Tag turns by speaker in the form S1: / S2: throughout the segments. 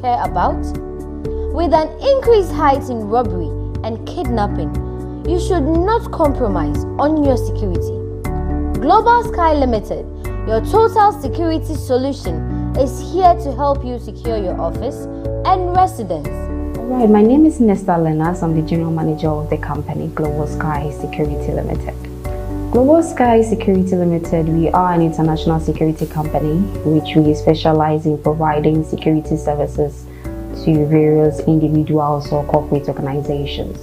S1: care about? With an increased height in robbery and kidnapping, you should not compromise on your security. Global Sky Limited, your total security solution, is here to help you secure your office and residence.
S2: Alright, my name is Nesta Lenas. I'm the General Manager of the company Global Sky Security Limited. Global Sky Security Limited, we are an international security company which we specialize in providing security services to various individuals or corporate organizations.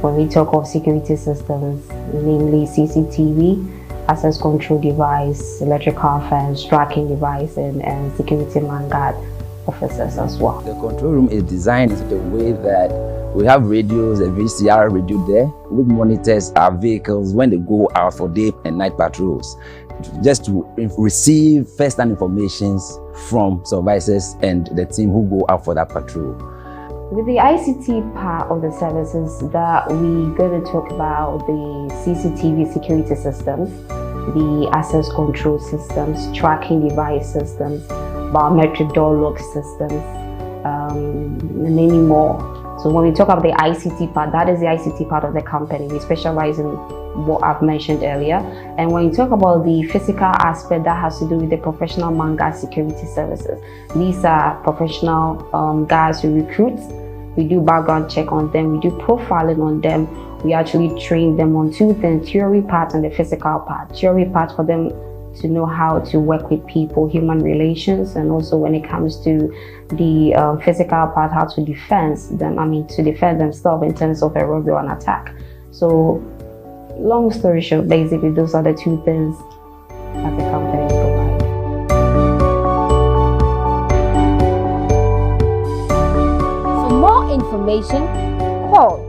S2: When we talk of security systems, namely CCTV, access control device, electrical fence, tracking device, and security man guard officers as well.
S3: The control room is designed in such a way that we have radios, a VCR radio there, which monitors our vehicles when they go out for day and night patrols, just to receive first-hand information from supervisors and the team who go out for that patrol.
S2: With the ICT part of the services that we're going to talk about, the CCTV security systems, the access control systems, tracking device systems, biometric door lock systems, and many more. So when we talk about the ICT part, that is the ICT part of the company. We specialize in what I've mentioned earlier. And when you talk about the physical aspect, that has to do with the professional man guard security services. These are professional guards we recruit. We do background check on them. We do profiling on them. We actually train them on two things: theory part and the physical part. Theory part for them to know how to work with people, human relations, and also when it comes to the physical part, how to defend them. To defend themselves in terms of a robbery or an attack. So, long story short, basically those are the two things that the company provides.
S1: For more information, call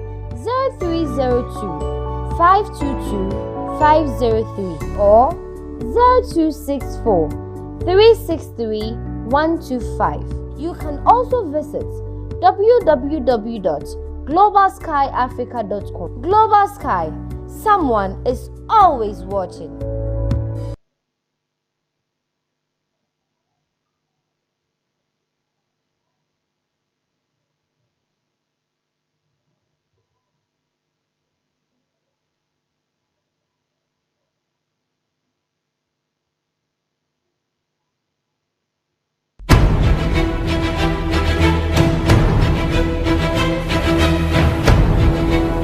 S1: 0302 522 503 or 0264 363 125. You can also visit www.globalskyafrica.com. Global Sky, someone is always watching.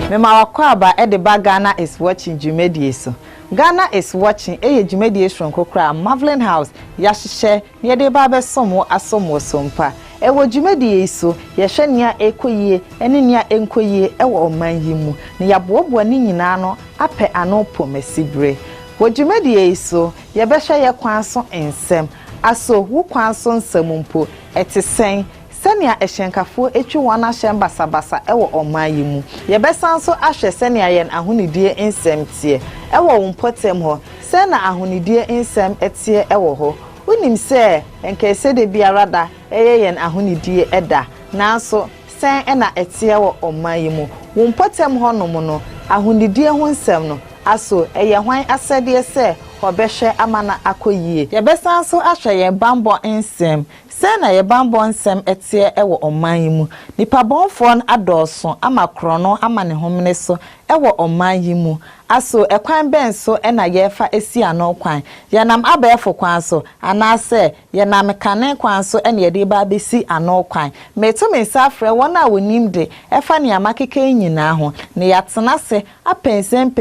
S4: Mema wakwaba edeba Ghana is watching Jumedie so. Ghana is watching Jumedie from Kokra Marvelin House yahye ne de ba be somo asomo sompa. Ewo Jumedie so yehwe nia ekoyie ene nia enkoyie ewo oman yi mu. Ne yabobo ni nyina no apɛ ano pomasibre. Wo Jumedie so ye behwe ye kwan so ensem aso wo kwan so nsem mpo etesen senia ehyenkafo etwi wana hye basabasa ewo omayi mu ye besan so ahwe senia yen ahonidie ensem tie ewo wompotem ho sena ahonidie ensem etie ewo ho unim se enkese de biarada yen ahonidie eda nanso sen ena etie wo omayi mu wompotem ho no mu no ahonidie ho nsem no aso eye hwan asede se obehwe amana akoyie ye besan so ahwe yen bambo ensem sena ye bambo nsem etie ewo oman mu nipa bonfo adoso amakro no amane homne so ewo oman mu aso ekwan benso ena yefa esi ano kwan yenam abefo kwan so anase yenam kane kwan so ena yede ba besi ano kwan meto mensafre wona wonimde efa ne amakeke nyina ho ne yatena se apensen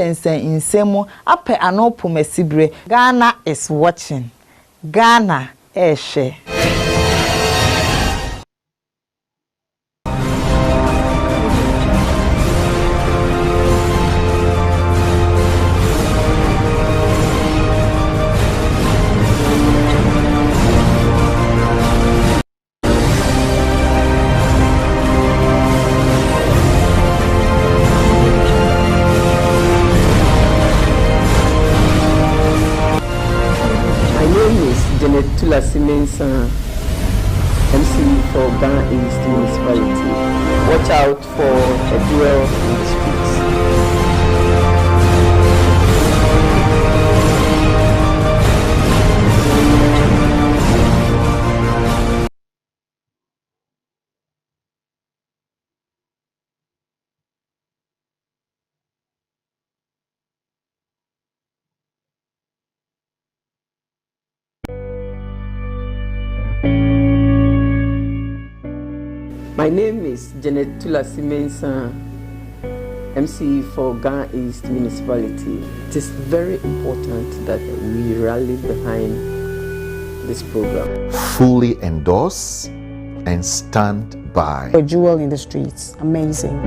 S4: insemu ape ano pomasibre. Ghana is watching. Ghana eshe.
S5: MC for Ghana East Municipality. Watch out for a duel in the streets. My name is Janet Tulasi Mensah, MC for Ghana East Municipality. It is very important that we rally behind this program.
S6: Fully endorse and stand by.
S7: A jewel in the streets. Amazing.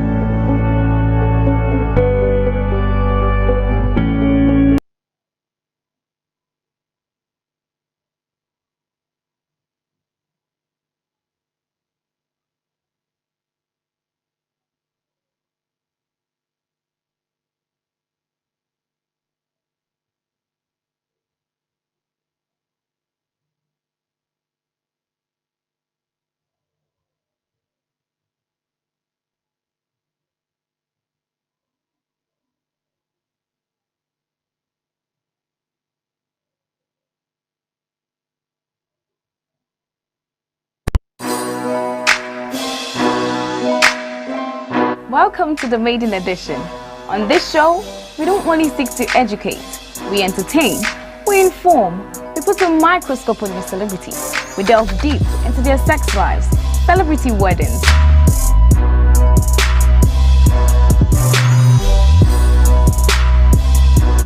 S8: Welcome to the Maiden Edition. On this show, we don't only seek to educate, we entertain, we inform, we put a microscope on your celebrities, we delve deep into their sex lives, celebrity weddings,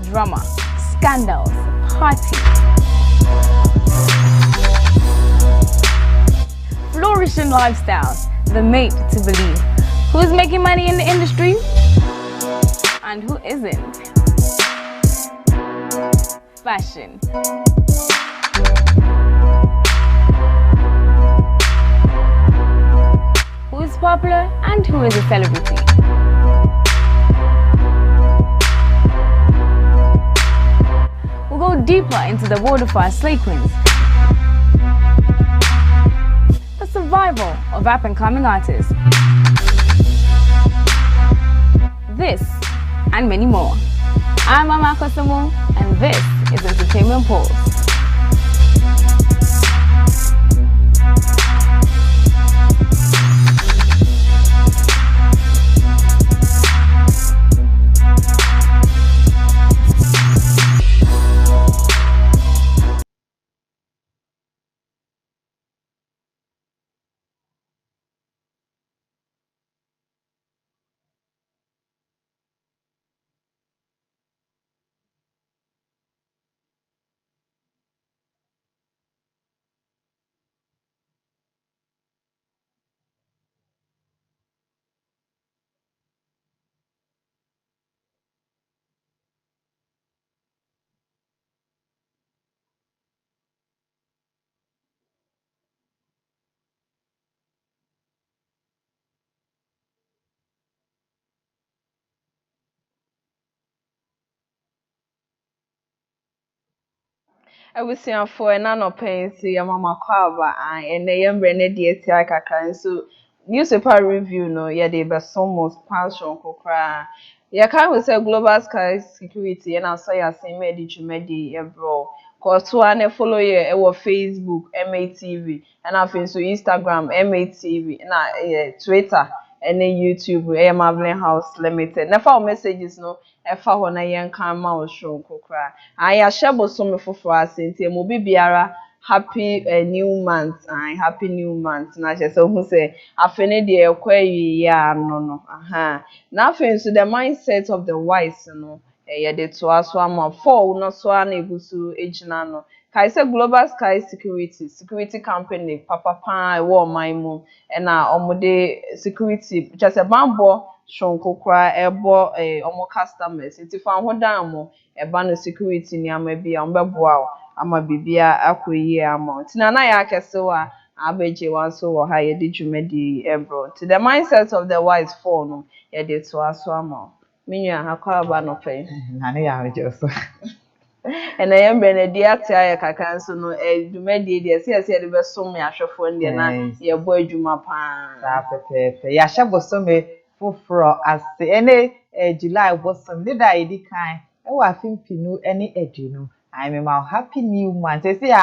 S8: drama, scandals, parties, flourishing lifestyles, the made to believe. Who's making money in the industry and who isn't? Fashion. Who is popular and who is a celebrity? We'll go deeper into the world of our slay queens, the survival of up-and-coming artists, this and many more. I'm Mama Kessewaa, and this is Entertainment Pulse.
S9: abusuafo na no pensi ya mama kwaba an ene yembre ne de etia kakra nso newspaper review no ye de be somos passion kokra ya kan we say global sky security na so ya sen me di twumedi ye bro ko to an follow ye e wo Facebook MATV na afi so Instagram MATV na Twitter ene YouTube Marvelin House Limited na fa messages no efa ho na yen kan ma wo shon kokra aya shebo so me fofo asenti mo bibiara happy new month and happy new month na je so hu say afene de ekwayi ya no aha na afen so the mindset of the wise no ye de to aso ama fall no so na egusu ejina no kai say global sky security company papa e wo man mu na omode security just a bambo shonkokra ebo omo customers enti fa ho dan mo eba no security ni ama bia ombeboa ama bibia akoyi ama tina na ya Kessewaa Agyeiwaa so wo ha ye de dwumedi ebro to the mindset of the wise fall no ye de to aso ama minua akwaba no pe
S4: na ne ya rejoso
S9: ena yembre na di atia ya kaka nso no dwumedi de se de be som ya hwefo ndi na ye bo adwuma pa
S4: sa pepepe ya hyebosome foforo ase ene July bosom de da edi kan e wa fimpinu ene edunu I'm a happy new month. Say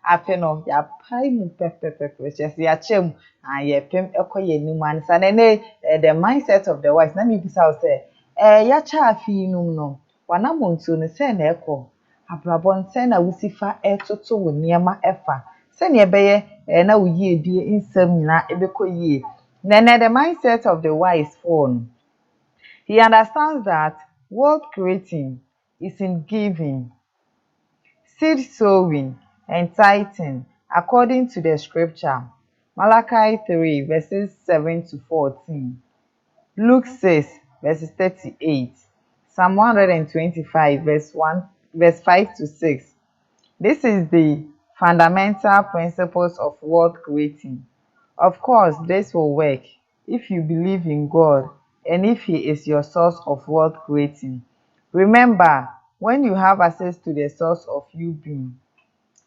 S4: ape no ya pai mu pepepe. Just ya chem ye pem ekoye new month. And then the mindset of the wise. Na me bisa say ya cha afi num no. Wana montu no say na eko. Abrabon say na wusifa etoto wo niema efa. Say na ebeye na wo yie die insam nyina ebekọ yie. Then the mindset of the wise phone. He understands that wealth creating is in giving, seed sowing, and tithing according to the scripture. Malachi 3 verses 7 to 14. Luke 6 verses 38. Psalm 125 verse 5 to 6. This is the fundamental principles of wealth creating. Of course, this will work if you believe in God and if He is your source of wealth creating. Remember, when you have access to the source of you being,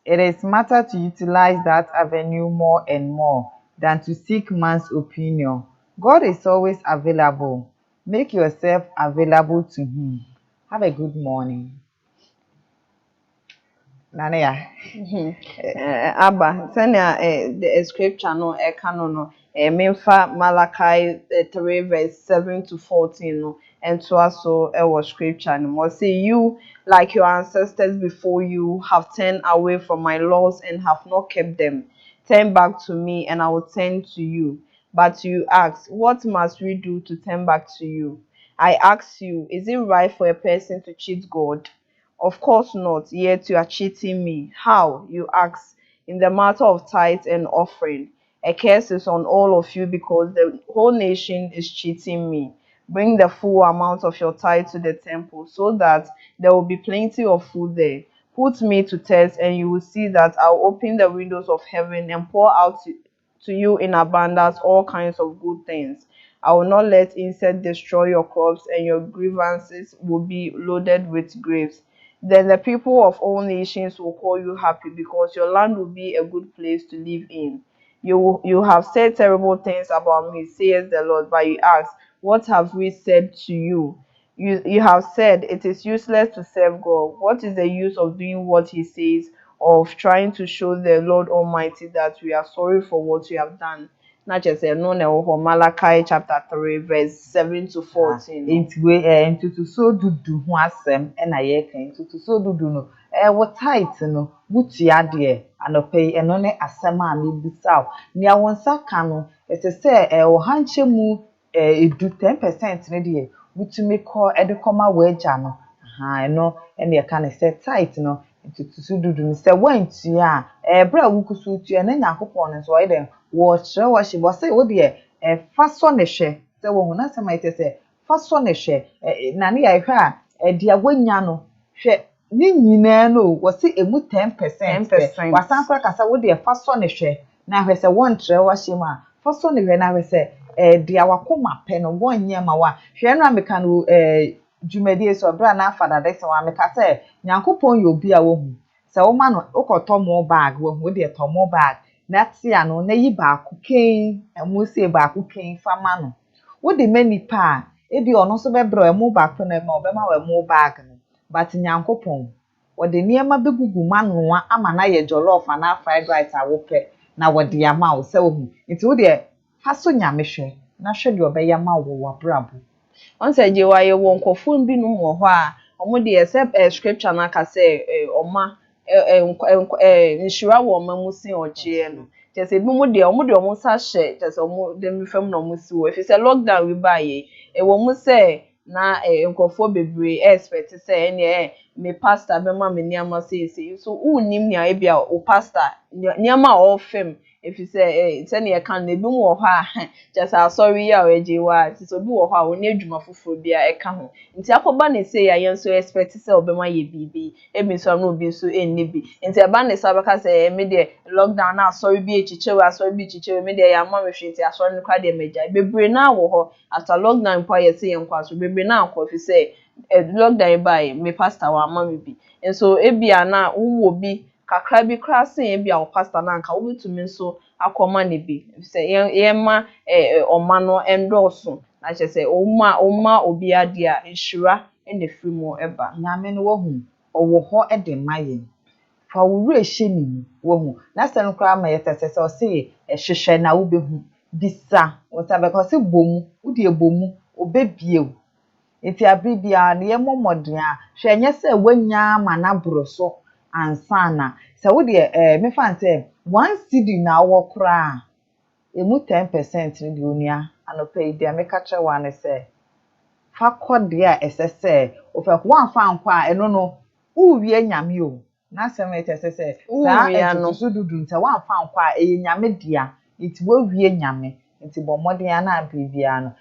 S4: it is matter to utilize that avenue more and more than to seek man's opinion. God is always available. Make yourself available to Him. Have a good morning. Nania.
S9: Abba, sɛnea the scripture no ɛka no memfa Malachi 3 verse 7 to 14 no ɛntoa so ɛwɔ scripture no mu. Say, you, like your ancestors before you, have turned away from my laws and have not kept them. Turn back to me and I will turn to you. But you ask, what must we do to turn back to you? I ask you, is it right for a person to cheat God? Of course not, yet you are cheating me. How? You ask. In the matter of tithe and offering. A curse is on all of you because the whole nation is cheating me. Bring the full amount of your tithe to the temple so that there will be plenty of food there. Put me to test and you will see that I'll open the windows of heaven and pour out to you in abundance all kinds of good things. I will not let insects destroy your crops, and your grievances will be loaded with grapes. Then the people of all nations will call you happy, because your land will be a good place to live in. You have said terrible things about me, says the Lord, but you ask, what have we said to you? You have said it is useless to serve God. What is the use of doing what He says, of trying to show the Lord Almighty that we are sorry for what we have done? Not just a no Malachi chapter 3 verse 7 to 14.
S4: Into so do ho asem na ye kan into so do no what tight no butia de anope eno ne asem a me bisaw nia wonsa ka no ete se wo hanche mu edu 10% ne de butumi ko edekoma wager no eno ene ye kan se tight no into so do no se wantua bra wukusu tua na yakopon no so ide wo kire wo hye bo se wo de fa so ne hwe se wo hu na se ma ite se fa so ne hwe na ne ya hwe a dia wanya no hwe ni nyina no wo se emu 10% wasan kwa kasa wo de fa so ne hwe na hwe se won kire wo hye ma fa so ne hwe na hwe se dia wakoma pe no wonye ma wa hwe no ameka no dwumadie so bra na afada de se wa ameka se nyankopon yo bi a wo hu se wo ma no ukoto mo bag wo hu de to mo bag na tia no na yi ba ku ken emu se ba ku ken fama no wo de mani pa ebi ono so be bro emu ba ku na ma obema wa emu bag no but nyankopon wo de niema begugu manoa ama na ye jollof na fried rice a wo pe na wo de ama wo se wo hu nti wo de fa so nyamehwe na hwe de obeya ma wo wa brabo
S9: on say Agyeiwaa ye won kofun bi no mo ho a omo de except scripture na ka say oma nshira wo ma musin oche no just ebi mo de omo sa hye just omo de mi fam na omo si wo if say lockdown we buy e wo mo say na nkofo bebre expect say ene me pastor be ma me niama say so unim nia e bia o pastor niama o fam if you say say na kan na ebi mo ho a just sorry ya Agyeiwaa so bi wo ho a woni adwuma foforo bia e ka ho nti akoba ne say ya yen so expect say obema ye bibi e bi so na obi so enni bi nti aba ne sa beka say me de lockdown na sorry bi echichewe me de ya ma me hweti asori ne kwa de meja bebre na wo ho after lockdown pa ye say yen kwa so bebre na akọ fi say lockdown by me pastor wa ma me bi enso e bia na wo bi kakra bi krasin e bia o pastor na nka wo bitumi so akoma ne bi say ye ma oma no endorso na che say oma obi ade a nhira ene frimo eba
S4: nyame no wo hu owo ho de maye fa wuru ehye ni wo hu na se no kra ma ye sese o se hwehwe na wo behu bisa o ta be ko se bomu wo de bomu obebie enti abribia na ye momoden a hwenye se wanya ma na broso ansana se wo de me fan se one cedi na wo kra emu 10% ni di onia anope ide ameka chewa ne se fa kode a esese ofa kwa fa nkwa a eno no uwie nyame o na asem etesese sa entutu dudu nta wa fa nkwa a nyame dia nti wo wie nyame nti bomode ya na bibia no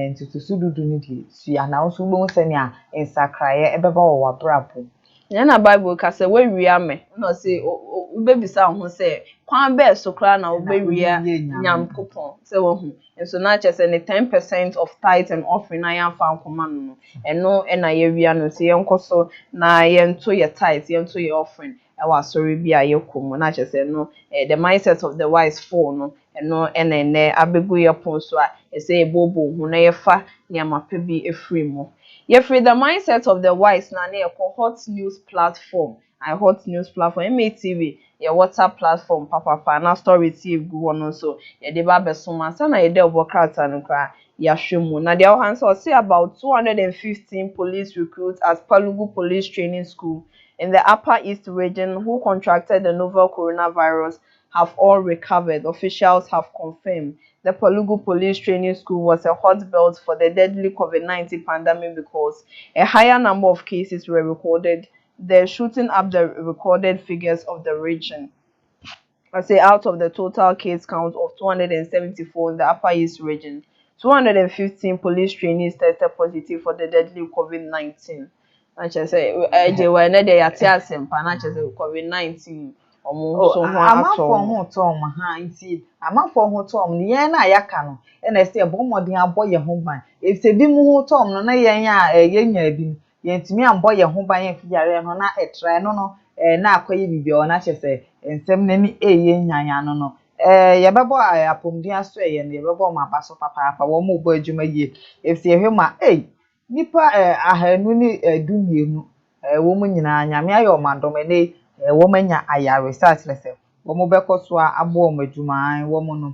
S4: ntutu dudu ni di sua na so gbo nsani a ensakraye ebeba wo wabrabo
S9: na Bible ka se we wi ame no say ubebisa ho se kwan be so kra na ubewia nyamkopon se wo hu enso na che se ne 10% of tithe and offering na yan fa nkoma no eno na ye wia no se yenkoso na yento ye tithe yento ye offering e wa sorry bia ye komo na che se no the mindset of the wise fool no eno ene abegu ye pon so a e se ebobo hu na ye fa nyamape bi efri mu. You free the mindset of the wise na na hot news platform. I hot news platform MATV, your WhatsApp platform, papa na story TV go on so. Ya de ba besoma sa na ye de obokrata no kra ya hwemu. Na de hands or say about 215 police recruits at Palugu Police Training School in the Upper East region who contracted the novel coronavirus have all recovered. Officials have confirmed. The Palugu Police Training School was a hotbed for the deadly COVID-19 pandemic because a higher number of cases were recorded. They're shooting up the recorded figures of the region. I say out of the total case count of 274 in the Upper East region, 215 police trainees tested positive for the deadly COVID-19. I just say, Agyeiwaa na dey ate asempa na just say COVID-19.
S4: Amafo ho tom ha nti amafo ho tom ne yen na yaka no na ese bomodin aboye ho ban efse bi mu ho tom no na yen a yenya bi yentimi amboye ho ban yefiyare no na etra no na akoye bibia na chese ensem na ni yenya no no yebebo apomdin aso yen yebebo ma baso papa wo mo bo adwuma yie efse ehwema nipa ahanu ni dumienu wo mu nyina nyame ayo mandom ne womanya aya research lese womo bekoso abo omadwuma womo no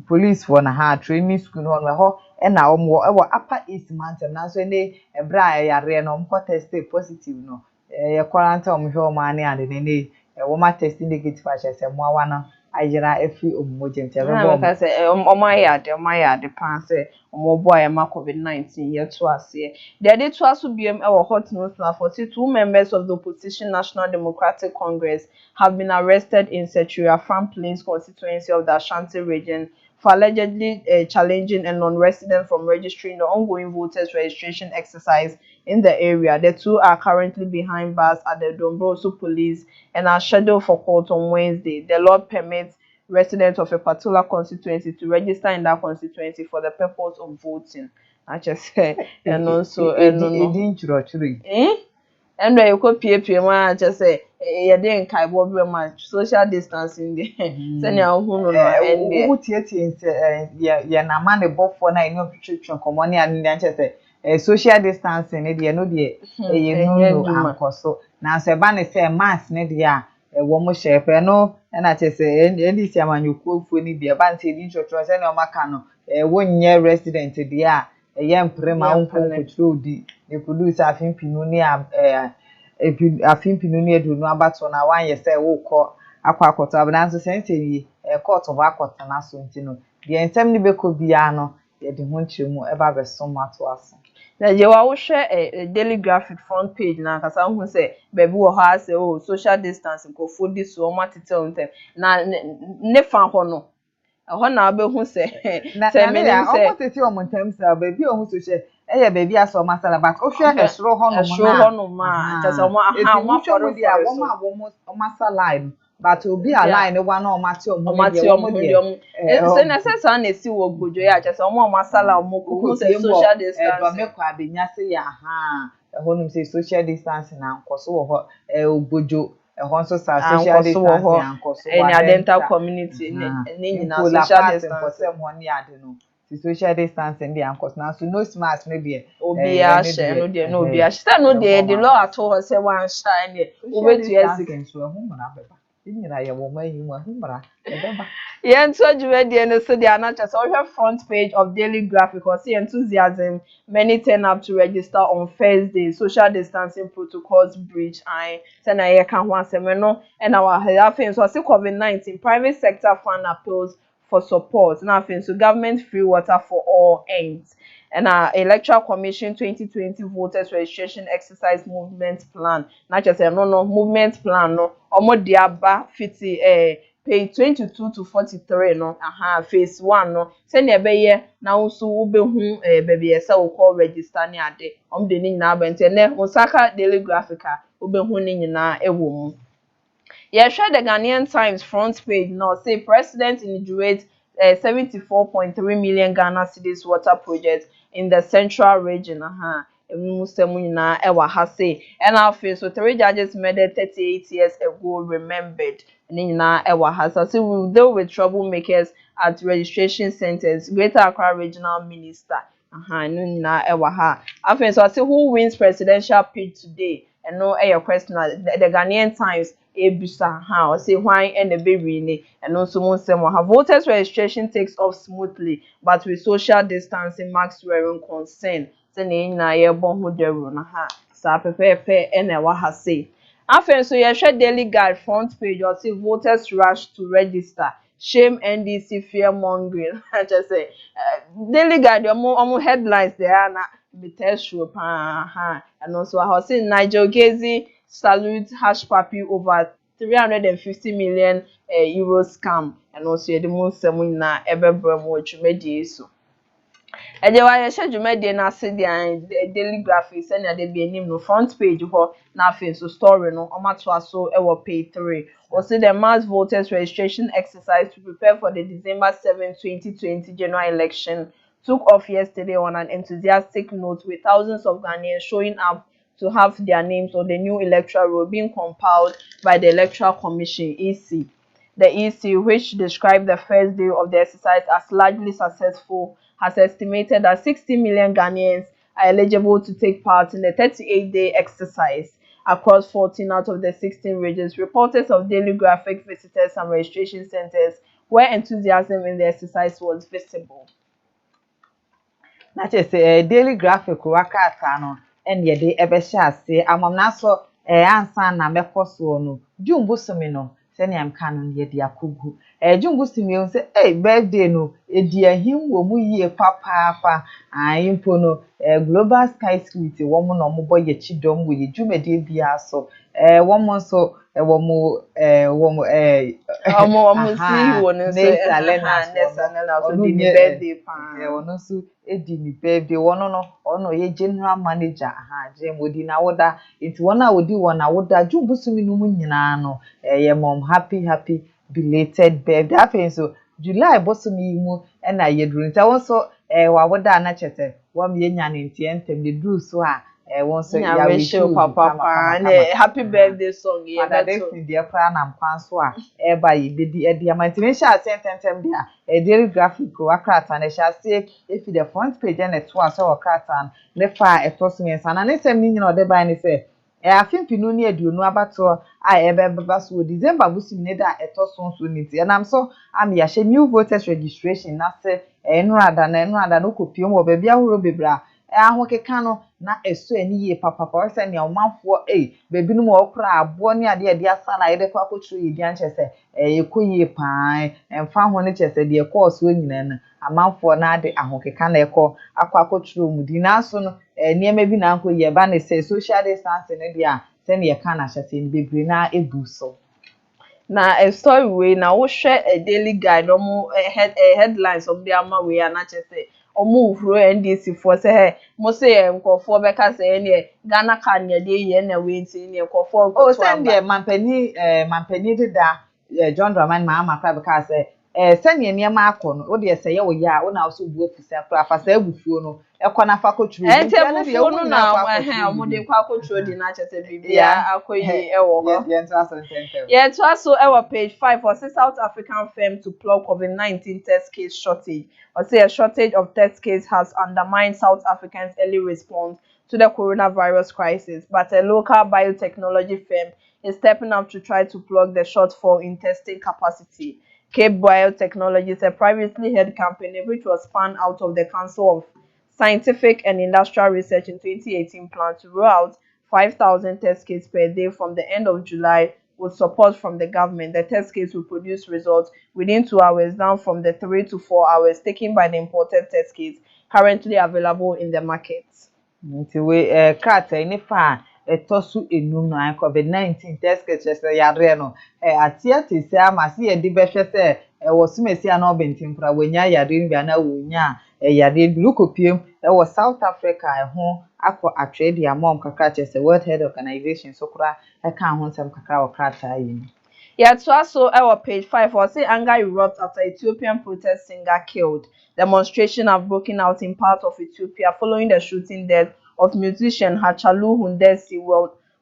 S4: police for na ha training school no ho na womo e wo Upper East Mountain na so ne ebra yare no mko test positive no ye quarantine omhwe o ma ne ade ne woma test negative achese mo awana ayira efi omoje ntebe bo
S9: ka se omayade pan se omobo ayama COVID-19 ye to ase they did to aso biem e wo hot news for 2 members of the opposition National Democratic Congress have been arrested in Sechuria Farm Plains constituency of the Ashanti region for allegedly challenging a non-resident from registering the ongoing voters registration exercise in the area. The two are currently behind bars at the Dombroso police and are scheduled for court on Wednesday. The law permits residents of a particular constituency to register in that constituency for the purpose of voting. I just said, and also, and you could PA, just say, you didn't kind of very much social distancing there. Send your home and
S4: yeah, na man the both for na no church common and then just social distancing, no dear, no ancoso. Now, say, Banny say, mass, ne dear, a woman shape, no, and I just say, any time you cook for any dear banty in church, and your macano, a 1 year resident, dear. A young prema uncle through the produce a film pinunia a film pinunia do no about on a 1 year say, oh, call aquacota, but answer sense a court of aquat and assuntino. The ensemble beco biano, yet the hunchu ever so much to us.
S9: Now you will share a daily graphic front page now because I'm say baby will have say oh social distancing go food this so much to tell them now ne fan hono na be hu say
S4: me say almost see on terms baby o hu so share eh baby aso masala but o share esro hono ma
S9: just o
S4: for dia wo masala but obi align one na o mate o mo
S9: say na say na si wo gbojo ya just o masala o mo ko say social distancing
S4: me kwa benya say ya honum say social distancing na nkoso wo ho ogbojo so social distancing ankoso
S9: in the dental community ni na social distancing
S4: mo ni ade no social distancing dey ankoso na so no mask no dey
S9: obi a share no dey no dey the law at all say one shine there we wait to see
S4: so hu mo na beba nyina ye wo mayi mu ahumra edeba
S9: Yeah, so you ready and so they are not just on your front page of Daily Graphic or see enthusiasm. Many turn up to register on Thursday. Social distancing protocols breach. I send a can once a no and our health so see COVID-19 private sector fund appeals for support. Now so government free water for all ends. And our electoral commission 2020 voters registration exercise movement plan. Not just a no movement plan no omo diaba 50 page 22 to 43 no phase 1 no say na ebe ye na nso wo behu baby ese wo call register ni ade de ni nyina abente na Osaka Daily Graphica wo behu ni nyina ewo mu ye share the Ghanaian Times front page now say president inaugurates 74.3 million Ghana cedis water project in the central region Musemu nyina ewa ha say and after so 3 judges murdered 38 years ago remembered Nina Ewa has so we will deal with troublemakers at registration centers. Greater Accra Regional Minister. Nina Ewa ha. After so I see who wins presidential pitch today. And no your question the Ghanaian Times Ebusa ha or say why and the baby and also Monsemo have voters registration takes off smoothly but with social distancing marks wearing concern. Say na ye bon ho deru na ha. Sa pepe and Ewa ha say. After so you share Daily Guide front page or see voters rush to register. Shame NDC fear mongering. I just say Daily Guide your headlines there na be test show pa and also I was saying Nigel Gezi salute Hush Puppy over 350 million euro scam and also the most na ebe bremo chumedi so. Agyeiwaa ye schedule na ase the Daily Graphics and dey be anim no front page ho na afi so story no omato aso e wo page 3 or say the mass voters registration exercise to prepare for the December 7, 2020 general election took off yesterday on an enthusiastic note with thousands of Ghanaians showing up to have their names on the new electoral roll being compiled by the Electoral Commission (EC). The EC, which described the first day of the exercise as largely successful, has estimated that 60 million Ghanaians are eligible to take part in the 38-day exercise across 14 out of the 16 regions. Reporters of Daily Graphic visited some registration centers where enthusiasm in the exercise was visible.
S4: na che Daily Graphic wakata no ene de ebe sha ase amam na so ansa na mekoso no jumbusume no se ne am kan no ye de akogu jumbusume o se birthday no edi ahim wo mu yie papa impo no Global Sky Security wo mu no mo boye chidom wo ye jumede bia so wo mo so wo mo
S9: see one so the birthday pa
S4: ono so edi ni birthday wono no ono ye general manager jemodi na woda enti wona wodi wona woda jumbusumi no nyina no ye mom happy belated birthday afen so July bosumi mu na ye duru nta won so wa woda na chete wo me nya ne ntem de duru so a won so ya wish
S9: papa and happy birthday song
S4: ye that dey dey kra na mkwan so a ba ye bedi e amantimen sha sentem dia Daily Graphic wakrata na sha se if the front page and to aso wakrata ne fa etosmen sana ne sem ni nyina ode ba ni se afimpi ni aduonu abato a ebe so December busim ne da etoson so ni ti na so am ya she new voters registration na se enrada no kopio mo ba bia horo bebra ahokeka no na eso ani ye papa se ne omanfo bebi no mo okra abo ne ade asala ide kwa kochuru yi dia nchese ekoyie paa emfa ho ne chese de course wo nyina na amanfo na ade ahokeka na akwa kochuru mu di na so no niema bi na anko ye ba ne se social distance ne dia se ne ye kana chese ni bebre na ebuso
S9: na a story we na wo share a Daily Guide headlines of the ama we na chese omo ufuro NDC for say mo say nkofo be ka say ne Ghana kan ne de ye na we nti ne nkofo
S4: o send the mampani da John Dramani ma ka be ka say sanye niema akono wo de say ye wo ya wo na wo so bu ofisa pra fa say abufuo no ekona fa kochuru
S9: ente abufuo no na omo de kwa kochuru di na chese bibia akoyi ewo ho yeah to also our page 5 for South African firm to plug COVID-19 test case shortage. Or say a shortage of test case has undermined South Africans' early response to the coronavirus crisis, but a local biotechnology firm is stepping up to try to plug the shortfall in testing capacity. Cape Biotechnology is a privately held company which was spun out of the Council of Scientific and Industrial Research in 2018 plan to roll out 5,000 test kits per day from the end of July with support from the government. The test kits will produce results within 2 hours, down from the 3 to 4 hours taken by the imported test kits currently available in the market.
S4: Nti we krata ni fa etosu enum no COVID-19 test kit se yare no atia te se amase ye di behwe se wo sumesi ana obentin kura wanya yare bi ana wonya yare bi lukopiem wo South Africa ho akọ atwede amom kakra che se World Health Organization so kura ka ho nsem kakra wo krata yi.
S9: Yeah, to also our page 5, or say anger erupts after Ethiopian protest singer killed. Demonstrations have broken out in parts of Ethiopia following the shooting death of musician Hachalu Hundesi,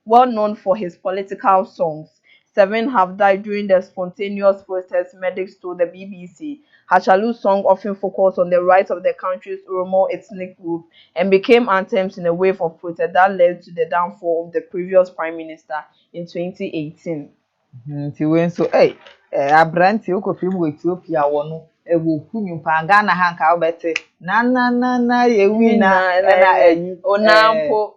S9: well known for his political songs. 7 have died during the spontaneous protest, medics told the BBC. Hachalu's song often focused on the rights of the country's Oromo ethnic group and became anthems in a wave of protest that led to the downfall of the previous prime minister in 2018.
S4: Nti we so abranti okofim wo Ethiopia wo no wo kunyu panga na hanka obete na yewi na
S9: onampo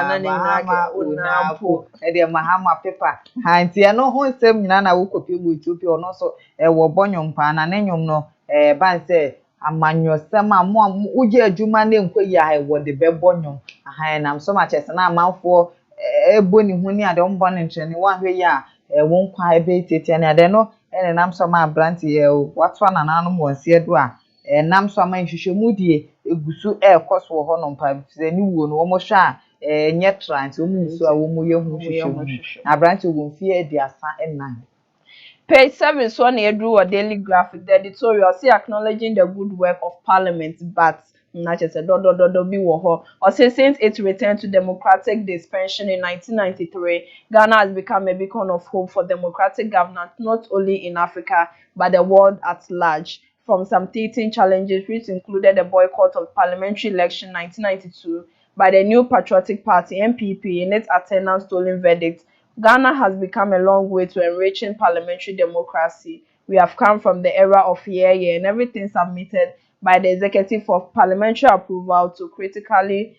S4: na nyina onampo de mahama pepa hanti no ho nsem nyina na wo kofim wo Ethiopia ono so wo bonyom pa na nenyom no ban se amanyosem amo uje adwuma na enkoyi ha wo de bebonyom nam so ma chese na amanfo eboni hu ni ade ombo ne ntrene wa hwe ya won kwa ebe tete na ade no nam so ma branti watwa na nanom wonse do a nam so ma nhwehwemu die egusu ekoso ho no mpa ni wuo no wo mo hwa nye trans wo mu so a wo mu ye hu hwehwemu na branti wo mfie ediasa enan.
S9: Page 7 so na edru or Daily Graphic. The editorial say acknowledging the good work of Parliament, but not just a bi wo ho. Or say since its return to democratic dispensation in 1993, Ghana has become a beacon of hope for democratic governance not only in Africa but the world at large. From some teething challenges which included the boycott of parliamentary election 1992 by the New Patriotic Party (NPP) in its attendance stolen verdict, Ghana has become a long way to enriching parliamentary democracy. We have come from the era of year and everything submitted by the executive for parliamentary approval to critically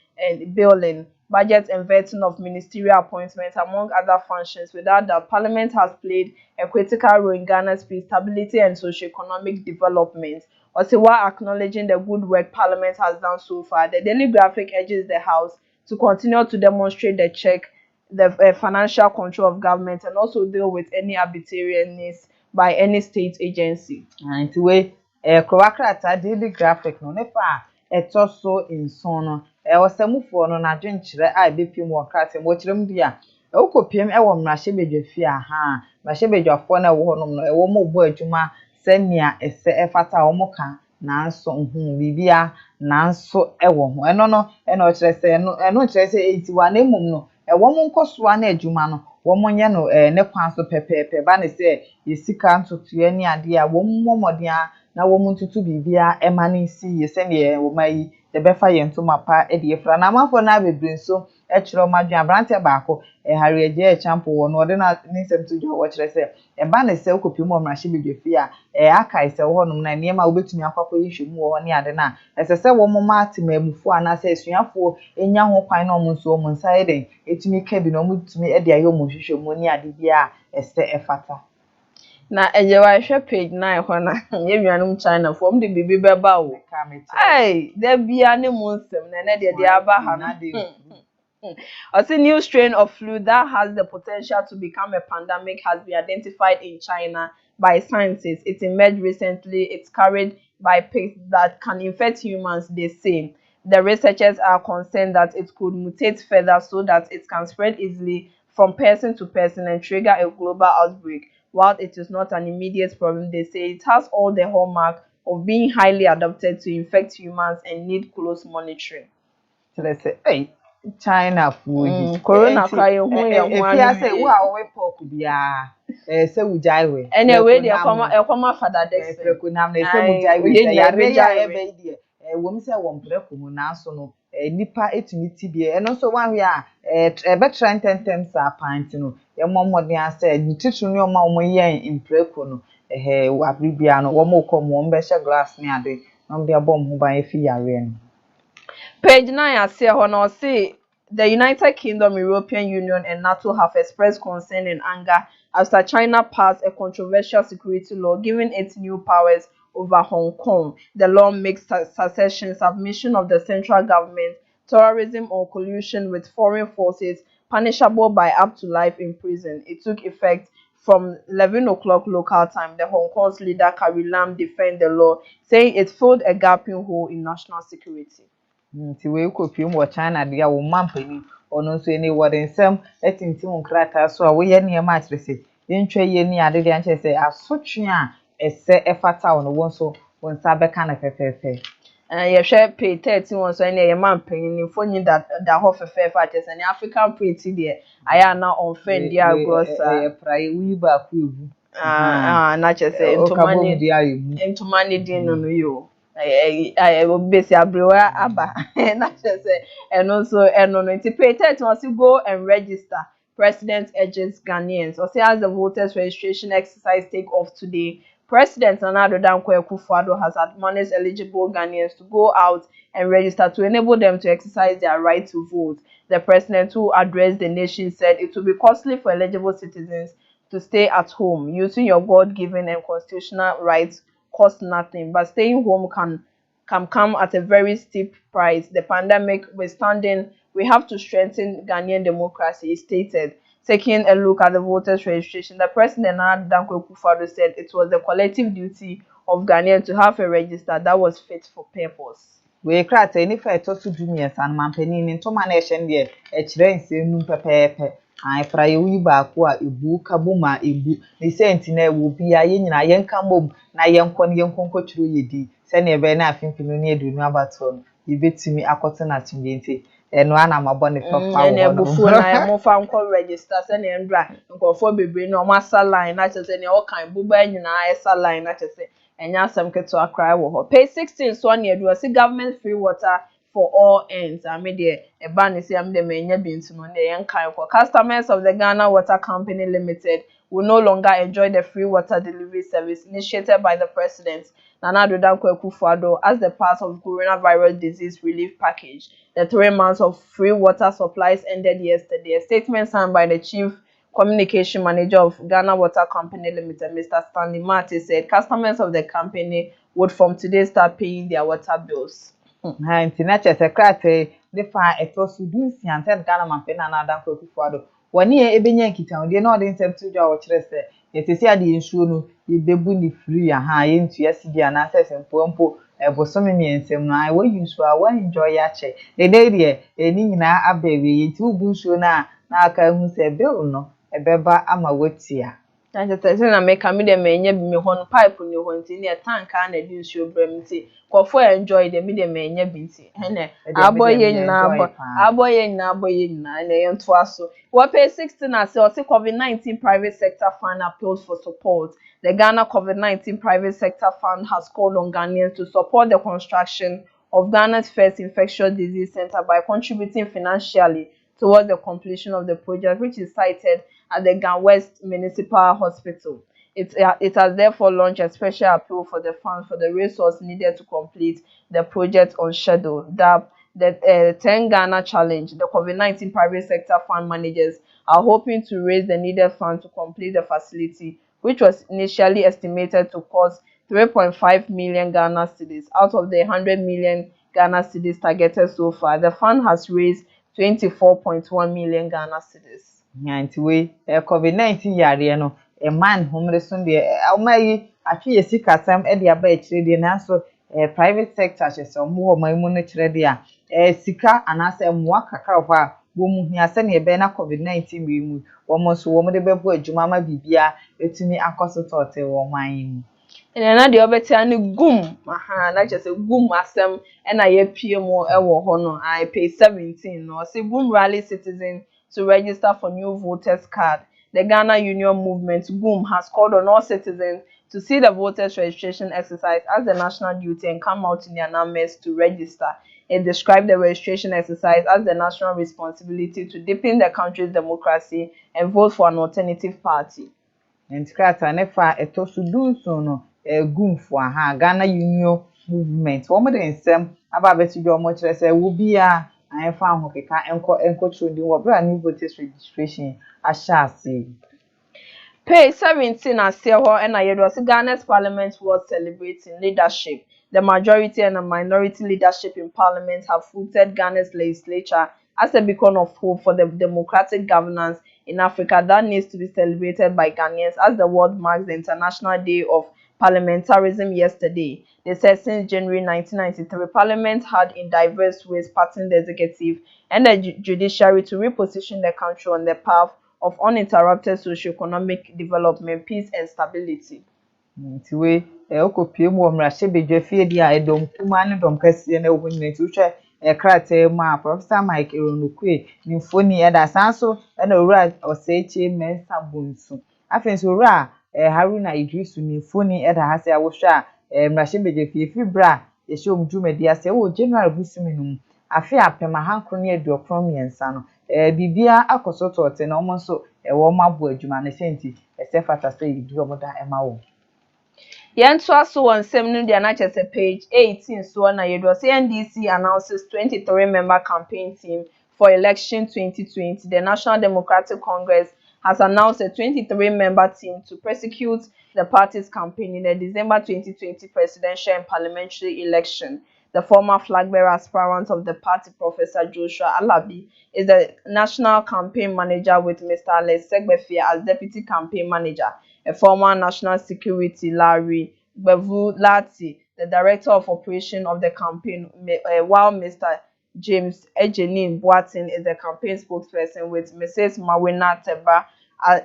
S9: building, budget and vetting of ministerial appointments, among other functions. Without that, Parliament has played a critical role in Ghana's peace, stability and socio-economic development. Also, while acknowledging the good work Parliament has done so far, the Daily Graphic urges the House to continue to demonstrate the financial control of government and also deal with any arbitrariness by any state agency.
S4: Nti we krowakrata Daily Graphic no ne fa etoso inson no osamufo no na dwenkyere a bepiem wo krata mo kyerem dia okopiem wo mrahye bedwafi aha mrahye bedwafo na wo honom no wo mo bo adwuma senia ese efata wo mo ka nanso bibia nanso wo ho eno no eno kyerɛ sɛ eno kyerɛ sɛ etiwa na emum no wo mo nkosoa na adwuma no wo mo nye no ne kwan so pepepe ba ne sɛ yesika ntoto ani ade a wo mo moden na wo mo ntutu bibia ema ne si yese ne wo mai de befa yentoma pa e de efra na amafo na bebre nso e kyerɛ madwen abrante baako Harry Agyeiwaa champo wo no de na ne nsem to wo kyerɛ sɛ e ba ne sɛ okopim wo mrahye bedwafi a akai sɛ wo honom na niema wo betumi akwakɔ yehwemu wo ne ade na ɛsɛ sɛ wo mo matemamufu ana sɛ esuafo enya ho kwan na wo nso wo nsa eden etumi ka bi na wo mutumi e de ayo mo hwehwemu ne ade bia ɛsɛ efata.
S9: Na Agyeiwaa hwe page 9 ho na yewianum China from the bibi beba wo. There bia ne mo nsem na de aba ha na a new strain of flu that has the potential to become a pandemic has been identified in China by scientists. It emerged recently. It's carried by pigs that can infect humans, they say. The researchers are concerned that it could mutate further so that it can spread easily from person to person and trigger a global outbreak. While it is not an immediate problem, they say it has all the hallmark of being highly adapted to infect humans and need close monitoring.
S4: So they say, China food.
S9: Corona cry ho
S4: ye ho anu. Say wo a we pork bia. Say Agyeiwaa.
S9: Anyway, they come father dex.
S4: Preko nam na say Agyeiwaa say yare ya ebe die. Wo mi say wo mpreko mu na so no nipa etumi ti bi eno so wan we a betra intentem sa pint no ye momodin ase ni titru ni o ma o yen impreko no wa bibia no wo mo kom wo be hye glass ni ade no de abom ho ban efi yare no.
S9: Page 9 I see how say the United Kingdom, European Union, and NATO have expressed concern and anger after China passed a controversial security law giving it new powers over Hong Kong. The law makes succession, submission of the central government, terrorism or collusion with foreign forces punishable by up to life in prison. It took effect from 11 o'clock local time. The Hong Kong's leader Carrie Lam defended the law, saying it filled a gaping hole in national security.
S4: Nti we kopiem wo China de a wo mampani ono nso ene wo de nsem etintim nkrata so a wo ye ne ma atrese yentwa ye ni ade de anche se asotwe a ese efata wo no wo nso wo nsa beka na fefefe
S9: ye hwe pay 13 won so ene ye mampani ni fonyi da ho fefefe atese ne African pretty de aya na on friend dia grossa
S4: ye prai wi ba ku evu
S9: na chese ntomani din no yo obesi abrewa aba na chese eno so eno no interpreted wants to go and register. President urges Ghanaians or say as the voters registration exercise take off today. President Nana Addo Dankwa Akufo-Addo has admonished eligible Ghanaians to go out and register to enable them to exercise their right to vote. The president, who addressed the nation, said it will be costly for eligible citizens to stay at home. Using your God-given and constitutional rights costs nothing, but staying home can come at a very steep price. The pandemic withstanding, we have to strengthen Ghanaian democracy, he stated. Taking a look at the voters' registration, the president, Nana Dankwa Akufo-Addo, said it was the collective duty of Ghanaians to have a register that was fit for purpose.
S4: we krata eni fa etosu dumia san mampani ni ntoma na ehye de e kire nsenu pepepe ai fra ye wi ba ko a ebu kabuma ebu ni senti na ewu bia ye nyina ye nka mom na ye nkọ ne ye nkonko chiro yedi se na ebe na afimfinu ne edunu abato no yebetimi akote na tumyente eno ana mabọ ne fafa
S9: wo no bufu na ye mo fa nko register se na ndra nkofo bebre na o masa line na chese ne o kan buba nyina esa line na chese enya asem keto akrai wo ho. Page 16 so na edu say government free water for all ends. I mean the eba ne say am de menya bintu no na yen kan ko. Customers of the Ghana Water Company Limited will no longer enjoy the free water delivery service initiated by the president Nana Addo Dankwa Akufo-Addo as the part of coronavirus disease relief package. The 3 months of free water supplies ended yesterday. A statement signed by the chief communication manager of Ghana Water Company Limited, Mr. Stanley Marty, said customers of the company would from today start paying their water bills.
S4: Nti secretary the fa etosu dunsi anten Ghana mampeni Nana Dankwa Akufo-Addo woni ebenya nkita de na ode nsem tudwa wo kire se yetesi ade nsuo no yebebu ni free aha ye ntua sidi ana sesempo ebosomi miensem no ai wo yusu a wo enjoy ya che de de eni nyina abewe yenti ubu nsuo na aka hu se bill no ebeba ama watia
S9: Tanjete na make me dem enye bi me hon pipe ni ho nti ne tank na di nsuo brem nti kofo enjoy dem me dem enye bi nti ene aboye nyina na yento aso we pay 16 as o COVID-19 private sector fund appeals for support. The Ghana COVID-19 private sector fund has called on Ghanaians to support the construction of Ghana's first infectious disease center by contributing financially towards the completion of the project, which is cited at the Gan West Municipal Hospital. It has therefore launched a special appeal for the funds for the resources needed to complete the project on schedule. The 10 Ghana Challenge, the COVID-19 private sector fund managers are hoping to raise the needed funds to complete the facility, which was initially estimated to cost 3.5 million Ghana cedis. Out of the 100 million Ghana cedis targeted so far, the fund has raised 24.1 million Ghana cedis.
S4: Nti we COVID-19 yare no e man homre so de omayi atwe yesika sam e de aba e kire de nanso private sector chese omo ho mai mu no kire de a sika anase moa kakra ho a wo mu hia se ne be na COVID-19 bi mu wo mo so wo mo de bebo adwuma ma bibia etumi akosotote wo man mu
S9: ene na de obetia ne gum aha na chese gum asem e na ye pie mo e wo ho no I pay 17 no say gum rally citizen to register for new voters card. The Ghana Union Movement GUM has called on all citizens to see the voters registration exercise as the national duty and come out in their numbers to register. It described the registration exercise as the national responsibility to deepen the country's democracy and vote for an alternative party.
S4: And Krata nefa etosu dunso no gumfo aha Ghana Union movement. Wo mo de nsem aba beti do mo kire se wo bia an fa ho keka enko trending wo bra new voters registration ashase.
S9: Page 17 as and Ghana's parliament was celebrating leadership. The majority and the minority leadership in parliament have voted Ghana's legislature as a beacon of hope for the democratic governance in Africa that needs to be celebrated by Ghanaians as the world marks the International Day of Parliamentarism yesterday. They said since January 1993, Parliament had in diverse ways patterned the executive and the judiciary to reposition the country on the path of uninterrupted socio-economic development, peace and stability.
S4: Tiwe okopie mu omra shebedwa fie dia edom kuma ne dom kase na wo nyina ti utwa krata ma Professor Mike Eronukwe ni foni eda sanso na owura osechi mensa bonsu afenso owura Haruna Idrisu ni foni eda hase awohwa mra shebedwa fie fibra ye shom dwumadi ase wo general busiminum afi apema hankro ne eduokron miensa no bibia akosoto ote na omo nso wo mabo adwuma ne senti esefata say idu omoda ema wo.
S9: Yentu aso on semnu dia na chese page 18 so na yedo say NDC announces 23-member campaign team for election 2020. The National Democratic Congress has announced a 23-member team to prosecute the party's campaign in the December 2020 presidential and parliamentary election. The former flag bearer aspirant of the party, Professor Joshua Alabi, is the national campaign manager with Mr. Alex Segbefi as deputy campaign manager. A former national security, Larry Bevulati, the director of operation of the campaign, while Mr. James Ejenin Boatin is the campaign spokesperson with Mrs. Mawina Teba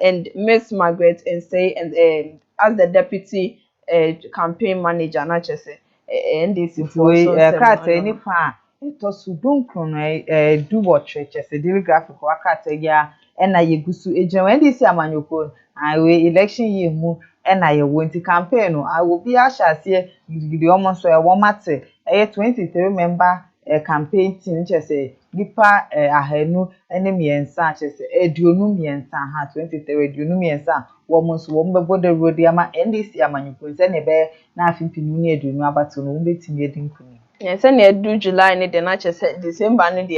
S9: and Miss Margaret Nsay and as the deputy campaign manager. Not just NDC for
S4: krata ni pa to sudun krono do what church the daily graphic wakata ya na yegusu ejema NDC amanyoko we election year mu na ye wonti campaign no I will be ashase gidi omo so e wo mate 23-member campaign team chese nipa ahanu ene miensa chese eduonu miensa ha 23 eduonu miensa wo mo so wo mbebo de road ama NDC amanyoko nse ne be na afimpinu ne eduonu abato no mbetimi edinkuni.
S9: Yes, and you do July and then I just said December and the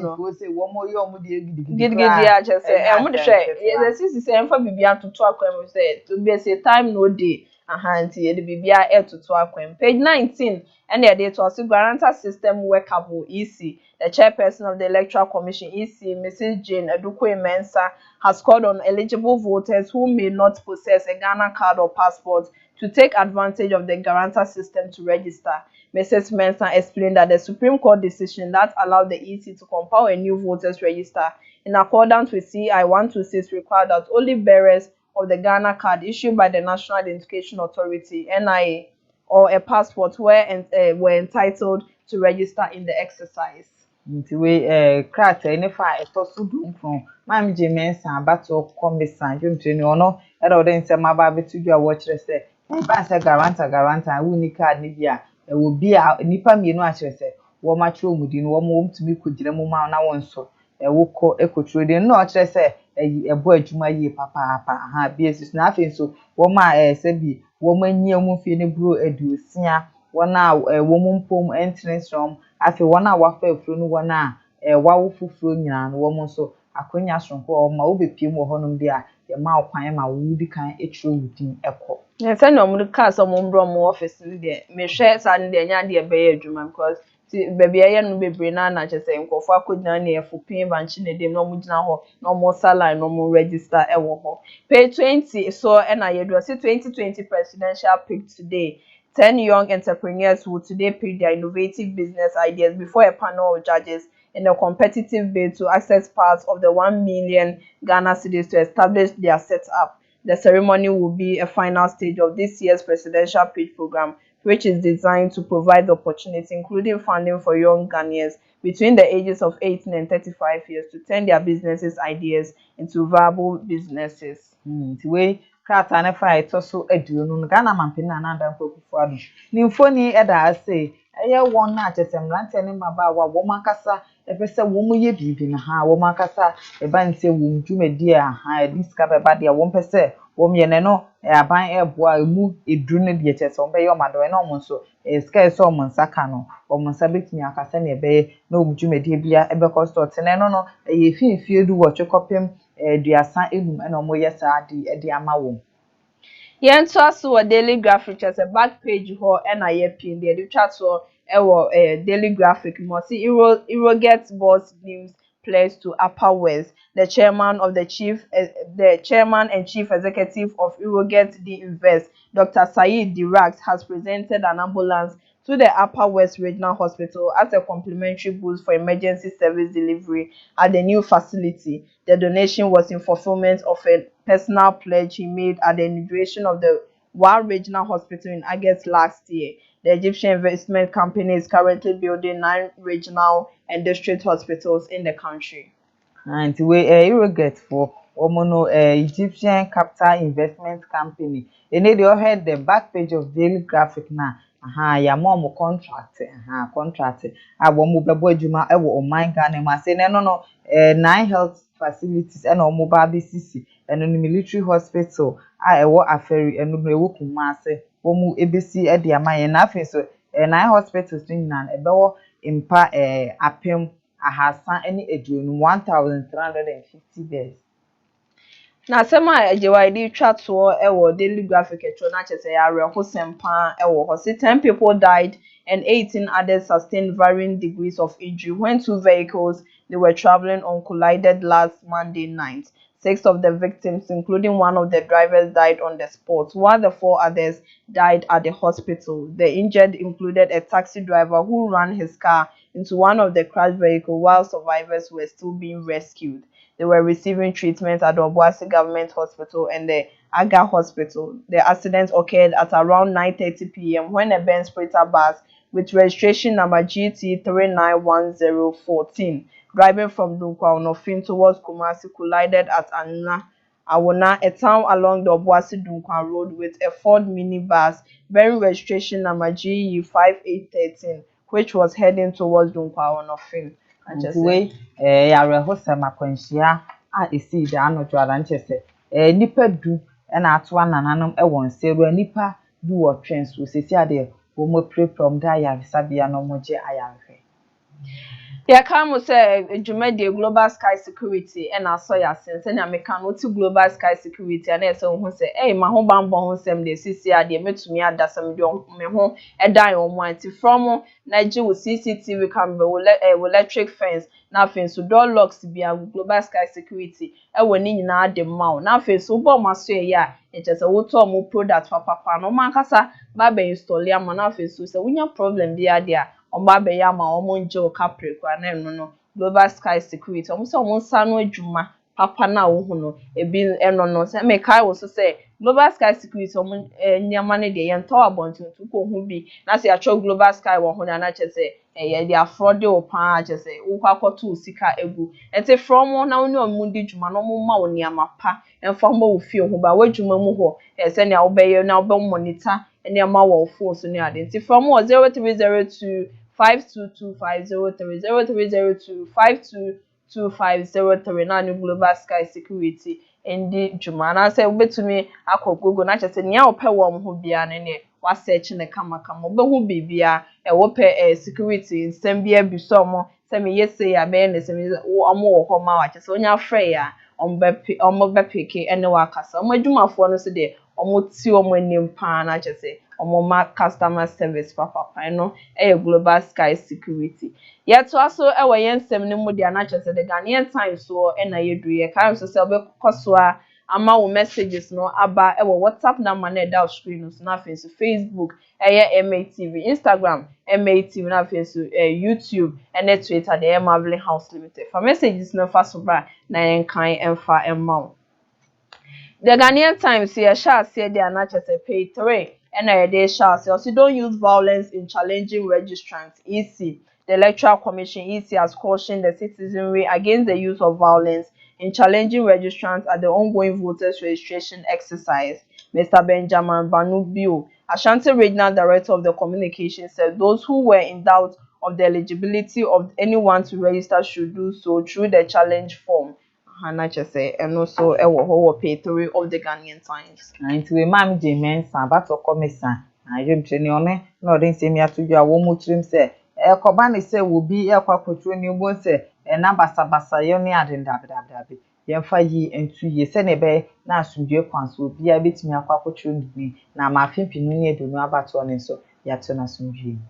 S4: no go say one more year
S9: gidi I just say I'm going to share. Yes, this is for Bibia to talk when we say to be say time no day until the Bibia air to talk when page 19 and the date was guarantor system workable EC. The chairperson of the Electoral Commission EC, Mrs. Jane Adukwe Mensah, has called on eligible voters who may not possess a Ghana card or passport to take advantage of the guarantor system to register. Mrs. Mensah explained that the Supreme Court decision that allowed the EC to compile a new voters register in accordance with CI 126 required that only bearers of the Ghana card issued by the National Identification Authority (NIA) or a passport were entitled to register in the exercise.
S4: Ntiwe krata ene fa etosu dunkron mam je mensa abato komisan jomteni ono era ode nsem aba betudwa wo kire se ba se garanta wuni card ni bia wo bia nipa mienu a kire se wo ma kire omudi no wo mo mtumi kogire mu ma na won so wo ko ekotro de no kire se ebo adwuma yie papa ha bia sisu na afi so wo ma se bi wo manyie mu fie ne bro aduosia wona wo mumpom entrance from afi wona wafa afuro no wona wawo fufuro nyina no wo mo so akonya sonko o ma obepiem wo honom bia ye ma okwan ma wudi kan etro wudin eko
S9: yes and no ka so mo mbro mo office ni de me hwe sa ni de nya de be adwuma because baby aye no bebre na chese nkofo akodina na efopin banchi ne dem no mo gina ho no mo salary no mo register ewo ho page 20 so na ye do say 2020 presidential pick today. 10 young entrepreneurs will today pitch their innovative business ideas before a panel of judges in a competitive bid to access parts of the 1 million Ghana cedis to establish their setup. The ceremony will be a final stage of this year's presidential pitch program, which is designed to provide opportunity, including funding for young Ghanaians between the ages of 18 and 35 years to turn their businesses ideas into viable businesses.
S4: Krata ne fa etoso aduonu no Ghana mampeni na ndan kokufo ado ni mfoni eda ase eye won na achese mrante ne maba wa wo makasa epese wo mu ye bibi na ha wo makasa e ba nse wo dwumadi a ha diska be ba de wo mpese wo myene no aban eboa emu eduru ne de chese wo be yo mado na omo so ska so omo nsaka no omo nsa betimi akasa na ebe na wo dwumadi bia ebe kosto tene no ye finfie du wo twekopem duasa enum na omo ye sa de ama wo.
S9: Yen to aso wo daily graphic as a back page ho na ye pin de twa to daily graphic mo see Euro gets boss news pledge to Upper West. The chairman and chief executive of Euroget the Invest, Dr. Saeed Dirax, has presented an ambulance to the Upper West Regional Hospital as a complimentary boost for emergency service delivery at the new facility. The donation was in fulfillment of a personal pledge he made at the inauguration of the Wa Regional Hospital in August last year. The Egyptian investment company is currently building 9 regional and district hospitals in the country.
S4: And we Euroget for Omono Egyptian Capital Investment Company. And they all had the back page of daily graphic now. Ya mom contract, contract. I want mobile boy juma ewo oman Ghana ma say no 9 health facilities and mobile BCC and on military hospital ewo aferi and no ewo Kumase wo mu ebesi e de amaye na afi so 9 hospitals ni nan ebewo impa apem ahasa any eduonu 1350 beds.
S9: Na sema Agyeiwaa di twa to daily graphic etro na chese ya reho sempa ho say 10 people died and 18 others sustained varying degrees of injury when 2 vehicles they were traveling on collided last Monday night. 6 of the victims, including one of the drivers, died on the spot, while the 4 others died at the hospital. The injured included a taxi driver who ran his car into one of the crashed vehicles while survivors were still being rescued. They were receiving treatment at the Obuasi Government Hospital and the Aga Hospital. The accident occurred at around 9:30 p.m. when a Benz Sprinter bus with registration number GT391014 driving from Dunkwa Onofin towards Kumasi collided at Awona, a town along the Obuasi Dunkwa Road, with a Ford minibus bearing registration number GE5813, which was heading towards Dunkwa Onofin.
S4: Way ya hosema kwanhia a esi da anojo adanchese nipa du na ato anananom ewo nseru nipa du wo twenso sesi ade wo mo pray from da ya sabia no moje ayarhwe.
S9: Ya kamu say Jumede Global Sky Security and aso ya sense na meka no ti Global Sky Security and say ho say ma ho bambo ho sem de sisi ade metumi adasam de me ho edan o mo anti from Nigeria with CCTV camera with electric fence na fin so door locks bia Global Sky Security e woni nyina ade ma na fin so bo maso e ya e chese wo to mo product papa no man kasa ba be install ya ma na fin so say wonya problem bia de a Omba be ya ma omo nje o kapre kwa na no Global Sky Security omo se omo nsa no adwuma papa na wo hu no ebi no se me kai wo so say Global Sky Security omo nyama ne de yen taw abontin tu ko hu bi na se atwa Global Sky wo hu na chese ye de afrode o pa chese wo kwakoto sika egu ente from na woni omo di dwuma no mo ma wo niama pa emfa mo wo fie hu ba wadwuma mu ho se ne wo be ye na wo be monitor ene ma wo phone so ne ade ente from 0302 52250302522503 na new Global Sky Security ndi dwuma na say betumi akọ na chese nia ope wo ho bia ne wa search ne kama obehu bibia wo pe security nsem bia biso mo se me yese ya be ne se me omo wo ho ma wa chese onya frɛ ya omo be peke ene wa kasa omo adwumafo no se de omo ti omo anim pa na chese omo ma customer service papa no Global Sky Security. Yet also yensem ne mu dia na chese the Ghanaian Times so na yedu ye kan so se obekoso ama wo messages no aba WhatsApp number na da screen so na face Facebook MATV, Instagram MATV na face YouTube and Twitter the Marvelin House Limited. For messages no fa so bra na yen kan emfa emma. The Ghanaian Times here shall say they are not just a page 3 and they shall say also don't use violence in challenging registrants. EC, the Electoral Commission EC has cautioned the citizenry against the use of violence in challenging registrants at the ongoing voters registration exercise. Mr. Benjamin Banubio Ashanti Regional Director of the Communication said those who were in doubt of the eligibility of anyone to register should do so through the challenge form. Hanacha say, and also page 3 of the Ghanaian Times.
S4: And we mam Jimen's about to come, I am training no didn't say me to you. I won't trim say, Kobani say will be a quackle new one say, and Nabasa yoni adding dabi. Yen 5 years and 2 years, send a bay, now soon dear pants will be a bit me a quackle me. Now my pimpin near do no about one and so yatona soon dream.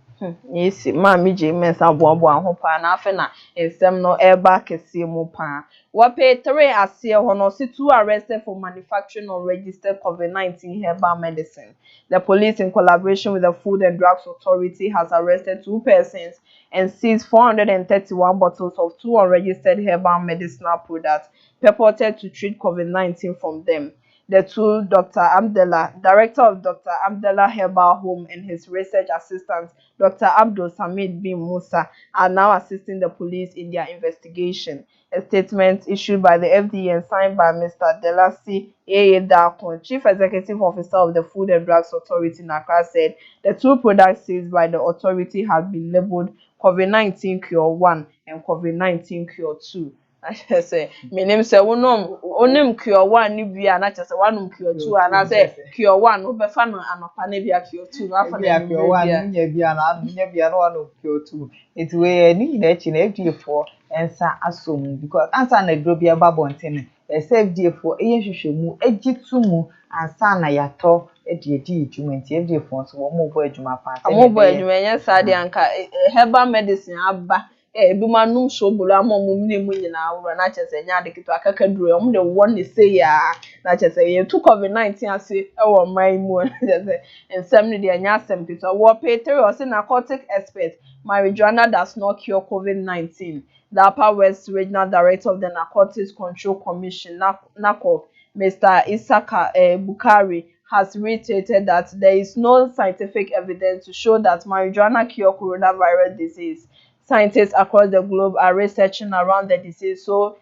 S9: Yes, Mammy James and Bobo Hopa and Afena, and some no airback Kessewaa pa. What pay 3 as here honor 2 arrested for manufacturing or registered COVID-19 herbal medicine. The police, in collaboration with the Food and Drugs Authority, has arrested 2 persons and seized 431 bottles of 2 unregistered herbal medicinal products purported to treat COVID-19 from them. The 2, Dr. Abdallah, director of Dr. Abdallah Herbal Home, and his research assistant, Dr. Abdul Samid bin Musa, are now assisting the police in their investigation. A statement issued by the FDA and signed by Mr. Delasi A. Darkon, Chief Executive Officer of the Food and Drugs Authority, Accra, said the 2 products seized by the authority had been labeled COVID-19 Cure 1 and COVID-19 Cure 2. I say, my name say, onim cure 1 ni bia na chese one cure 2 and I say cure 1 obefa no anopa na bia cure 2 afa na
S4: cure 1 nya bia na nya bia no one cure 2 it we ni na chi na FDA for ensa asom because answer na dro bia babonten e say FDA for eye hwehwemu agitumu ansa na yato edi ejuma nti FDA for so wo mo bo ejuma pa
S9: mo bo ejuma nya sade anka herbal medicine aba ebuma num so bolo amom ne mu nyina awro na chese nya de kito akakaduro om de won ne say ya na chese ye to COVID-19 ase e wo man mu na chese ensem ne de nya asem kito wo Peter o say narcotic expert marijuana does not cure COVID-19. The Upper West Regional Director of the Narcotics Control Commission NACOC, Mr. Isaka Bukari, has reiterated that there is no scientific evidence to show that marijuana cure coronavirus disease. Scientists across the globe are researching around the disease so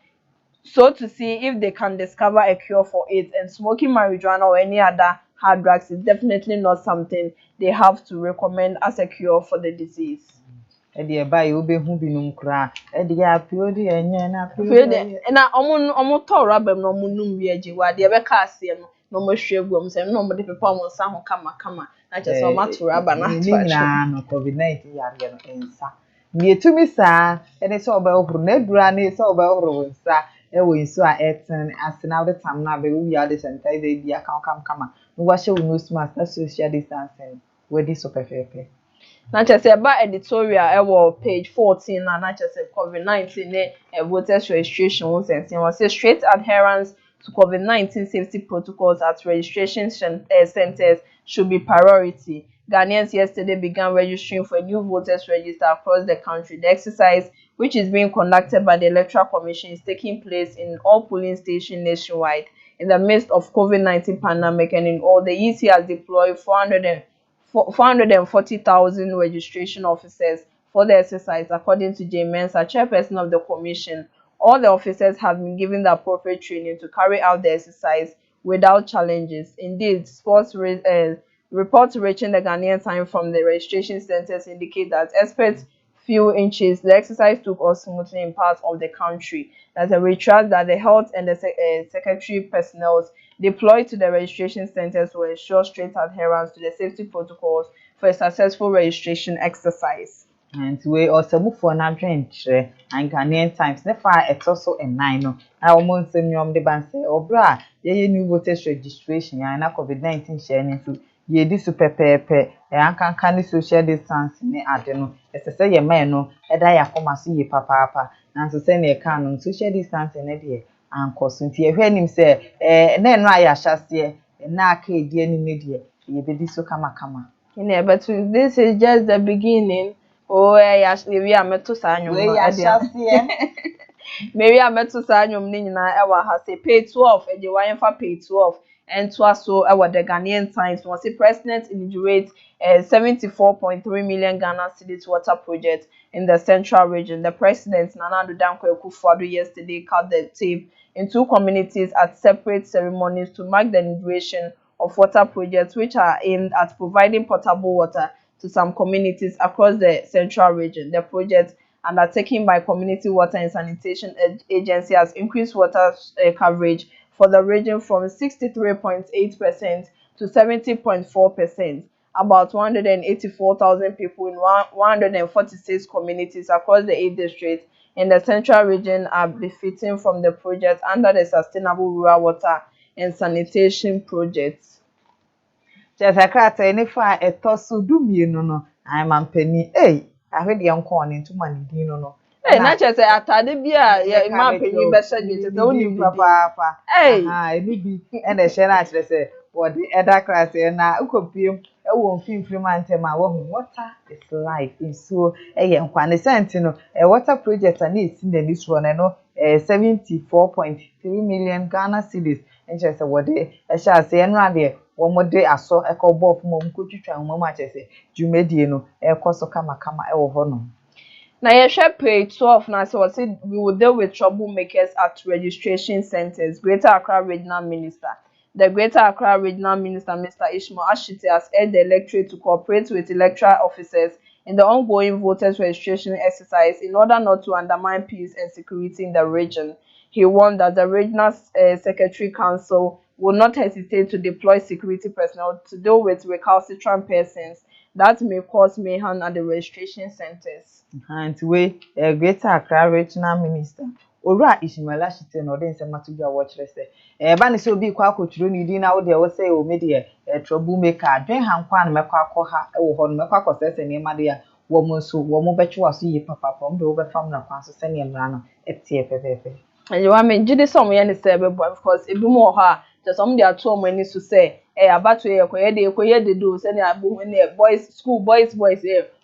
S9: to see if they can discover a cure for it, and smoking marijuana or any other hard drugs is definitely not something they have to recommend as a cure for the disease.
S4: Edi eba ye obehu binum kra edi ya piodi enye na
S9: piodi na omo tor abem no omo num wi Agyeiwaa de be ka ase no mo hwegom se no mo de pepa mo nsa ho kama na che so matura aba na
S4: na no COVID-19 yare no ensa mi etumi sa ene so oba ohuru na dura na so oba ohuru nsa e wo nsu a eten asena de tam na be wi ade sanitize dey dia kama no wa hye wo nose mask na social distancing we di so perfect.
S9: Na chese ba editorial ewo page 14 na chese COVID-19 ne voters registration won sense was say strict adherence to COVID-19 safety protocols at registration centers should be priority. Ghanaians yesterday began registering for a new voters register across the country. The exercise, which is being conducted by the Electoral Commission, is taking place in all polling stations nationwide. In the midst of COVID-19 pandemic and in all, the EC has deployed 440,000 registration officers for the exercise, according to Jay Mensah, chairperson of the commission. All the officers have been given the appropriate training to carry out the exercise without challenges. Indeed, reports reaching the Ghanaian Times from the registration centers indicate that experts few inches the exercise took us smoothly in parts of the country. As a retract that the health and the secretary personnel deployed to the registration centers will ensure strict adherence to the safety protocols for a successful registration exercise.
S4: And we also move for an drink and Ghanaian Times. The fire it's also a 9. I almost say the band say, oh, bra, ye new voters registration, and COVID-19 sharing to ye this super pepe, and can social distancing. I don't know. As I say, your man, no, and I come and see ye papa, and to send a canon social distancing a dear, and costing to hear him say, then I shall see, and now, dear media, ye be this so kama.
S9: Yeah, but this is just the beginning. Oh, maybe I met to Sanyo. Maybe I met to Sanyo Nina Ewa has a pay 12, and the wine for pay 12, and to us so our the Ghanaian Times was the president inaugurates a 74.3 million Ghana cedis water project in the central region. The president Nana Addo Dankwa Akufo-Addo yesterday cut the tape in 2 communities at separate ceremonies to mark the inauguration of water projects which are aimed at providing potable water to some communities across the central region. The project, undertaken by Community Water and Sanitation Agency, has increased water coverage for the region from 63.8% to 70.4%. About 184,000 people in 146 communities across the 8 districts in the central region are benefiting from the project under the Sustainable Rural Water and Sanitation Project.
S4: Jazakrata enifa etoso dumienu no amampani ahwede yanko ne ntuma ne din no
S9: na chese atade bia ya mampani be shege te oni
S4: papa eni bi ene hye na kire se body eda class na ukopiem ewo mfimfiri mantema wo hu water is life so nkwa ne senti no water project na esi na ni so no 74.3 million Ghana cedis enche se wode ehye ase enu ade womode aso ekobo ofmo mkotwitwa mama achese jumedie no ekoso kama ewo ho no.
S9: Na yehwe page 12 na so say we will deal with troublemakers at registration centers. Greater Accra Regional Minister. The Greater Accra Regional Minister, Mr. Ishmael Ashite, has urged the electorate to cooperate with electoral officers in the ongoing voters registration exercise in order not to undermine peace and security in the region. He warned that the Regional Secretary Council will not hesitate to deploy security personnel to deal with recalcitrant persons that may cause mayhem at the registration centers.
S4: And we Greater Accra Regional Minister Ora Ishmael Ashite no den sematu bia wo kire se ba ne se obi kwa akoturo ni din na wo de wo say o me de troublemaker adwen hankwa na mekwa akọha wo ho no mekwa akọsese ne ma de ya wo mo so wo mo betwa so yi papa pom de wo be fam na kwa so se ne mra no etie pepepe.
S9: Agyeiwaa me gidi some ye ne se be boy because ebi mo ho a just some dey ato mo ani so say abato ye koye de do se ne abo ne boys school boys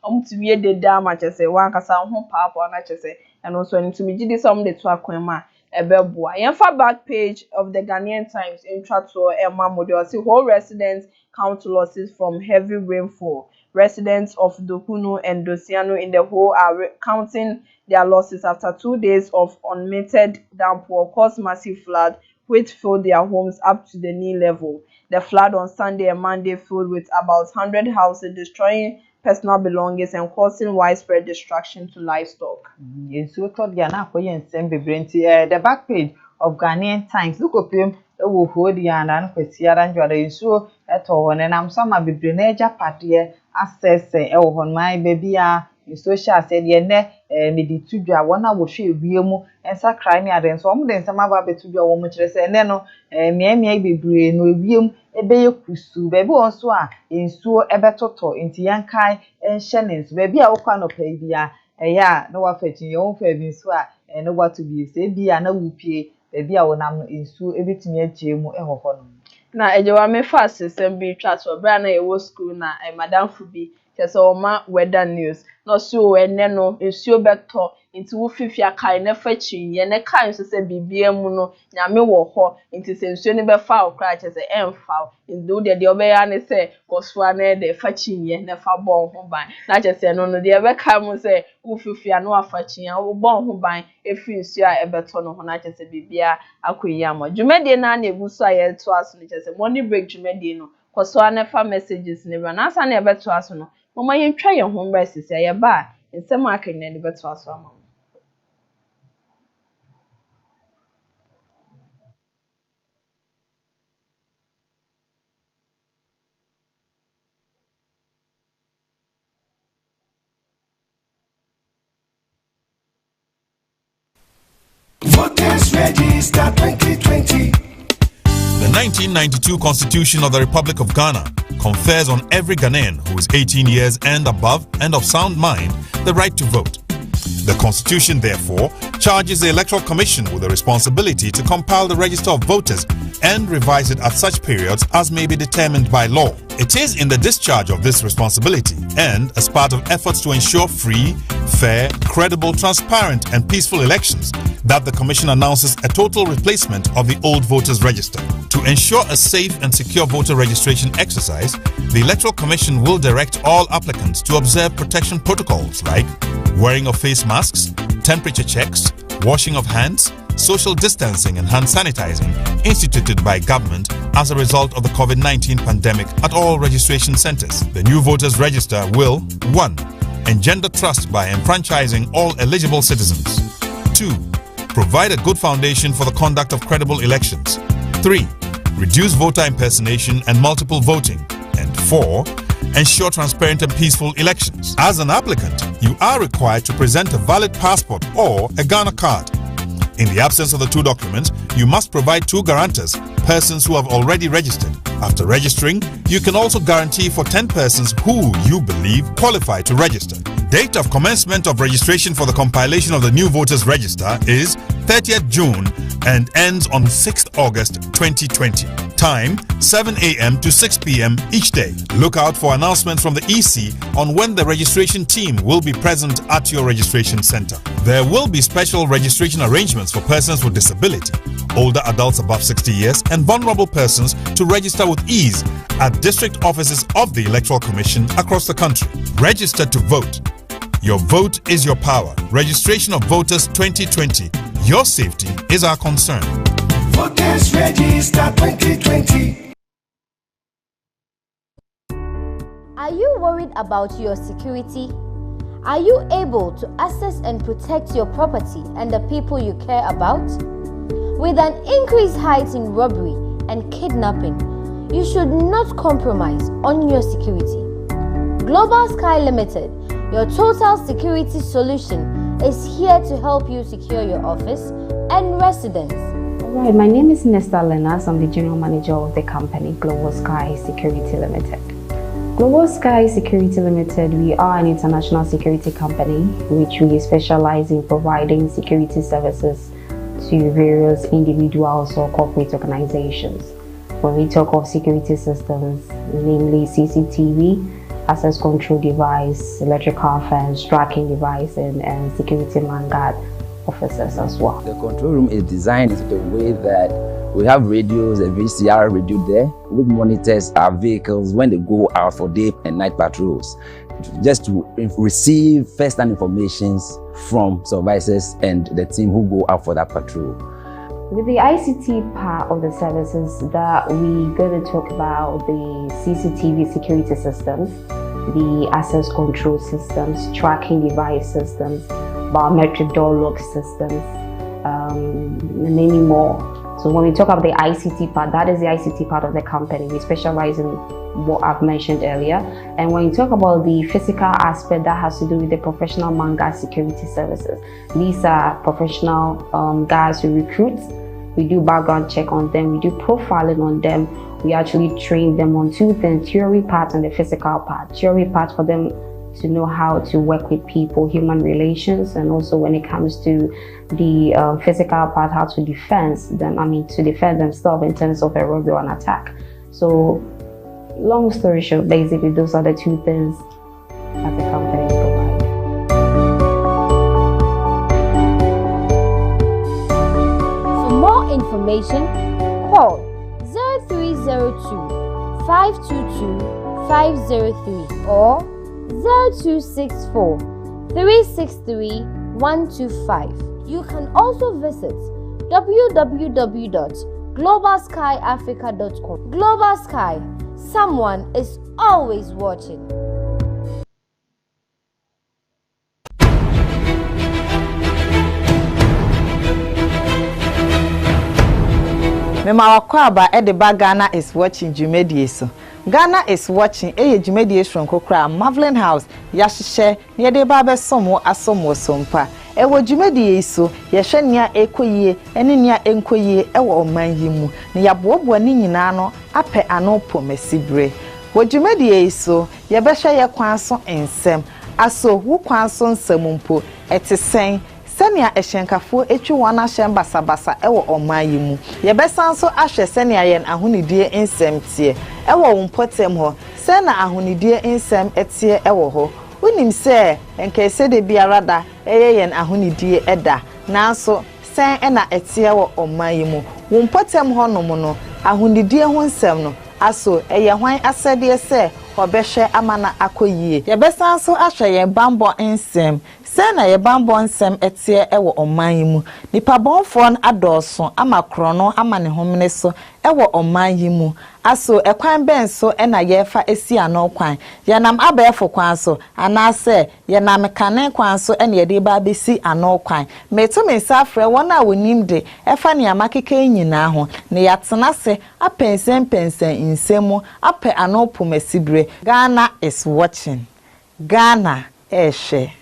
S9: omtumi ye de da ma chese wan kasa ho papa na chese and also ntumi gidi some dey to akwema ebeboa yemfa back page of the Ghanaian Times intrato Emma model see whole residents count losses from heavy rainfall. Residents of Dokuno and Dosiano in the whole are counting their losses after 2 days of unmeted downpour caused massive flood which filled their homes up to the knee level. The flood on Sunday and Monday filled with about 100 houses, destroying personal belongings and causing widespread destruction to livestock.
S4: Yes, so thought ya na koye nsem bebrenti the back page of Ghanaian Times look up him ewo hodi anda no kwesiara njwada nsuo eto ho ne nam sama bebre na eja pade access ewo ho mai bebia social said ye ne medi tudwa wona wo hwe ebiemu ensa krai ne ade nso omde nsema ba betudwa wo mu kire se ne no miamia bebre no ebiemu ebeye kusu bebi onso a nsuo ebetoto nti yankai enhye ne nso bebi a wokwa no pa bia eya no wa fachi ye won fa bi nso a no wa to bi se bia na wupie bebi a wonam nsuo ebetumi agyemu ehoho no.
S9: Na Agyeiwaa me fast system bi twa so bra na ewo school na madam Fubi kese oma weather news no so ene no nsuo beto nti wo fifia kai na fachi ye ne kai so se bibia mu no nyame wo ho nti se nsuo ne be fa okra kese emfa ndo de obeya ne se kosua na de fachi ye ne fa bon ho ban na kese no no de be kai mu se wo fifia no afachi ya wo bon ho ban efi nsuo a ebeto no ho na kese bibia akoyi ama dwumede na na eguso a ye to aso ne kese morning break dwumede no kosua ne fa messages ne bra na asa na ebeto aso no mama yentwa ye ho mbra sisi ya ba nsem akanya ne beto aso ama.
S10: Voters Register 2020.
S11: The 1992 Constitution of the Republic of Ghana confers on every Ghanaian who is 18 years and above and of sound mind the right to vote. The Constitution, therefore, charges the Electoral Commission with the responsibility to compile the register of voters and revise it at such periods as may be determined by law. It is in the discharge of this responsibility and as part of efforts to ensure free, fair, credible, transparent and peaceful elections that the Commission announces a total replacement of the old voters register. To ensure a safe and secure voter registration exercise, the Electoral Commission will direct all applicants to observe protection protocols like wearing of face masks, temperature checks, washing of hands, social distancing and hand sanitizing instituted by government as a result of the COVID-19 pandemic at all registration centers. The new voters register will 1. Engender trust by enfranchising all eligible citizens. 2. Provide a good foundation for the conduct of credible elections. 3. Reduce voter impersonation and multiple voting. And 4. Ensure transparent and peaceful elections. As an applicant, you are required to present a valid passport or a Ghana card. In the absence of the two documents, you must provide 2 guarantors, persons who have already registered. After registering, you can also guarantee for 10 persons who you believe qualify to register. Date of commencement of registration for the compilation of the new voters register is 30th June and ends on 6th August 2020. Time 7 a.m. to 6 p.m. each day. Look out for announcements from the EC on when the registration team will be present at your registration center. There will be special registration arrangements for persons with disability, older adults above 60 years, and vulnerable persons to register with ease at district offices of the Electoral Commission across the country. Register to vote. Your vote is your power. Registration of Voters 2020. Your safety is our concern.
S10: Voters Register 2020.
S1: Are you worried about your security? Are you able to access and protect your property and the people you care about? With an increased height in robbery and kidnapping, you should not compromise on your security. Global Sky Limited, your total security solution, is here to help you secure your office and residence.
S2: Alright, my name is Nesta Lenas. I'm the General Manager of the company Global Sky Security Limited. Global Sky Security Limited, we are an international security company which we specialize in providing security services to various individuals or corporate organizations. When we talk of security systems, namely CCTV, access control device, electrical fence, tracking device, and security man guard officers as well.
S3: The control room is designed in such a way that we have radios, a VCR radio there, which monitors our vehicles when they go out for day and night patrols, just to receive first-hand information from supervisors and the team who go out for that patrol.
S2: With the ICT part of the services that we're going to talk about, the CCTV security systems, the access control systems, tracking device systems, biometric door lock systems, and many more. So when we talk about the ICT part, that is the ICT part of the company. We specialize in what I've mentioned earlier. And when you talk about the physical aspect, that has to do with the professional man guard security services. These are professional guards who recruit. We do background check on them. We do profiling on them. We actually train them on 2 things, theory part and the physical part. Theory part for them to know how to work with people, human relations, and also when it comes to the physical part, how to defend them, to defend themselves in terms of a robbery or an attack. So, long story short, basically those are the 2 things that the company provides.
S1: For more information, call 0302 522 503 or 0264 363 125. You can also visit www.globalskyafrica.com. Global Sky, someone is always watching.
S4: Mema wakwaba edeba Ghana is watching Jumedie so. Ghana is watching Jumedie from Kokra Marvelin House yahye ne de ba be somo asomo sompa. Ewo Jumedie so yehwe nia ekoyie ene nia enkoyie ewo oman yi mu. Ne yabobo ni nyina no ape ano pomesibre. Wo Jumedie so yebehwe ye kwan so ensem aso wo kwan so nsamumpo etesen Senia ehyenkafo etwi wana hyem basabasa ewo omayi mu yebesan so ahwe senia yen ahonidie ensem tie ewo wompotem ho sena ahonidie ensem etie ewo ho wonim se enkese de biara da yen ahonidie eda nanso sen ena etie ewo omayi mu wompotem ho nom no ahonidie ho nsem no aso eye hwan asede se obehwe amana akoyie yebesan so ahwe yen bambo ensem Sena ye bambo nsem etie ewo oman mu nipa bonfo adọso ama krono ama ne homne so ewo oman yi mu aso ekwan ben so na yefa esi ano kwan yenam abefo kwan so anase yenam kane kwan so na yede ba besi ano kwan meto me safre wona wonim de efa ne amakeka nyina ho ne yatena se apensen insemu ape ano pomasibre. Ghana is watching. Ghana eshe.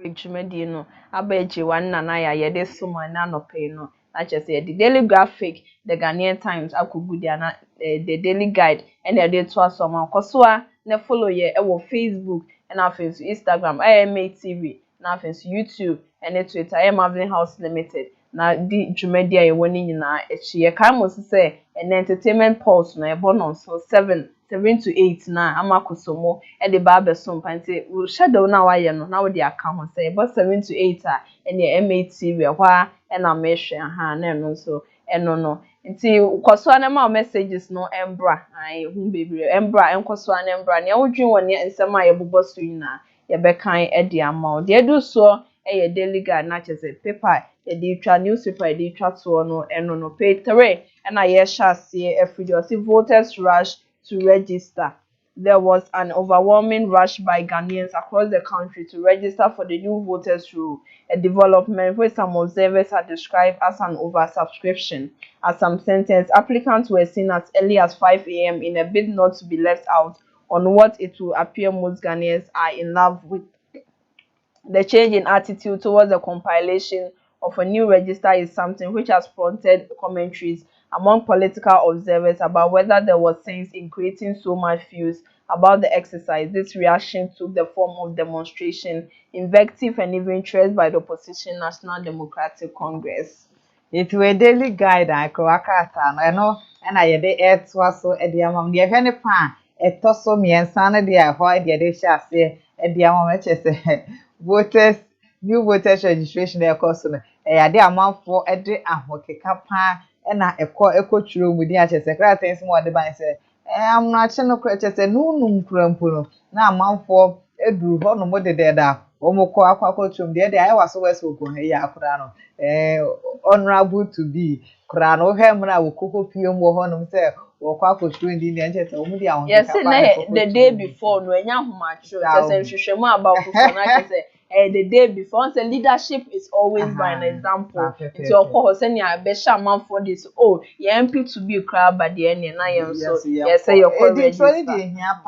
S9: Dwumadi no Agyeiwaa na ya yede soma na nope no na chese the Daily Graphic, the Ghanaian Times akogudia na the Daily Guide and the to asoma kosoa na follow ye e wo Facebook and afin Instagram IMA TV na afin YouTube and Twitter Marvin House Limited na di dwumadi a ye woni nyina echi ye kan mo se an entertainment pulse na e bono so 7 to 8 na amakosomo e de ba beso pante we shadow na wa ye no na we de aka ho say about 7 to 8 a ene MATV hwa e na mehwe aha na eno so eno no nti koso na ma messages no embra ai hu bebre embra enkoso na embra ne wodwen woni nsem a ye bobo so nyina ye bekan e de ama de edu so e ye Daily Guide na chese paper ye de twa newspaper ye de twa to no eno no page 3 na ye sha se every voters rush to register. There was an overwhelming rush by Ghanaians across the country to register for the new voters rule, a development which some observers had described as an oversubscription. At some centers, applicants were seen as early as 5 a.m. in a bid not to be left out on what it will appear most Ghanaians are in love with. The change in attitude towards the compilation of a new register is something which has prompted commentaries among political observers about whether there was sense in creating so much fuss about the exercise. This reaction took the form of demonstration, invective, and even threats by the opposition National Democratic Congress.
S4: It we Daily Guide and Kawakata, no, and I de air so at the among the any pan, a tosso me and sana dear, why the shall say at the among voters, new voters registration, their customer, a dear amount for a day and what a capa and a echo room with the secretary more the bank say, I'm not sure no crutches and no crumpuno, now amount for a drew no more the dead. Omoko akwakochum de I was always go here akurano honorable to be kurano hemra wo koko piem wo honum say wo kwakochum ndi ne nche omu dia on
S9: yes the day before no enya homacho tese nhwehwemu about koko na tese the day before say leadership is always by an example it's your call say ni abesha man for this oh ye MP to be crowd by the end na yen so yes say your call register
S4: ehia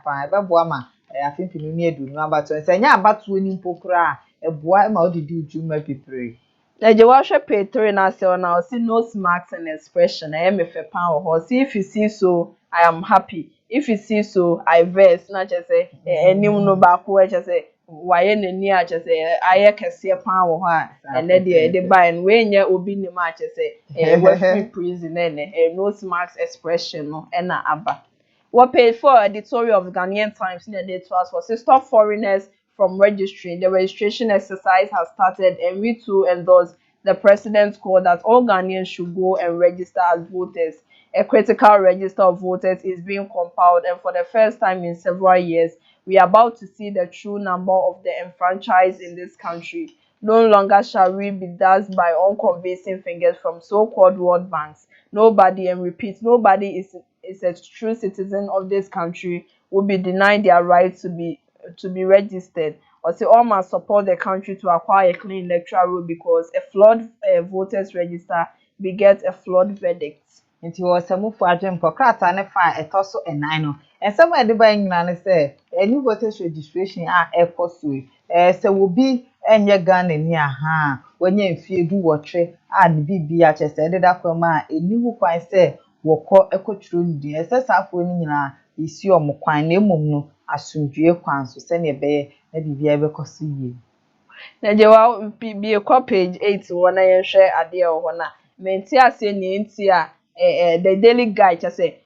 S4: pa ebeboa ma I think you need to know about it. Say nya abatu ni mpokura eboa ma odidi ujuma pipre.
S9: Agyeiwaa hwe pay 3 na say ona see no marks and expression. I am a fe pan ho. See if you see so I am happy. If you see so I vex. Na che say enim no ba ko che say waye nani a che say aye kese pan wo ho a ene de buy and we nya obi ni ma che say we free prison no marks expression no na aba. What paid for editorial of the Ghanaian Times in the day to us was to stop foreigners from registering. The registration exercise has started, and we too endorse the president's call that all Ghanaians should go and register as voters. A critical register of voters is being compiled, and for the first time in several years, we are about to see the true number of the enfranchised in this country. No longer shall we be dazzled by unconvincing figures from so-called world banks. Nobody, and repeat, nobody is a true citizen of this country will be denied their right to be registered. Or say all must support the country to acquire a clean electoral roll because a flawed voters register begets a flawed verdict.
S4: Nti wo samu fu adwem pokrata ne fa etoso enan no ensem ade ba nyina ne say any voters registration a ekosue se wo bi enye Ghana ni aha wonye mfie du wotwe a ne bibia chese ade da kwama a eni hu kwan say wokọ ekoturo ndi esasafo ni nyina isi omkwan na emom no asundue kwan so se ne be na bibia be koso yie.
S9: Agyeiwaa bi ko page 8 wona yenhwe ade o na menti ase ni enti a the Daily Guide say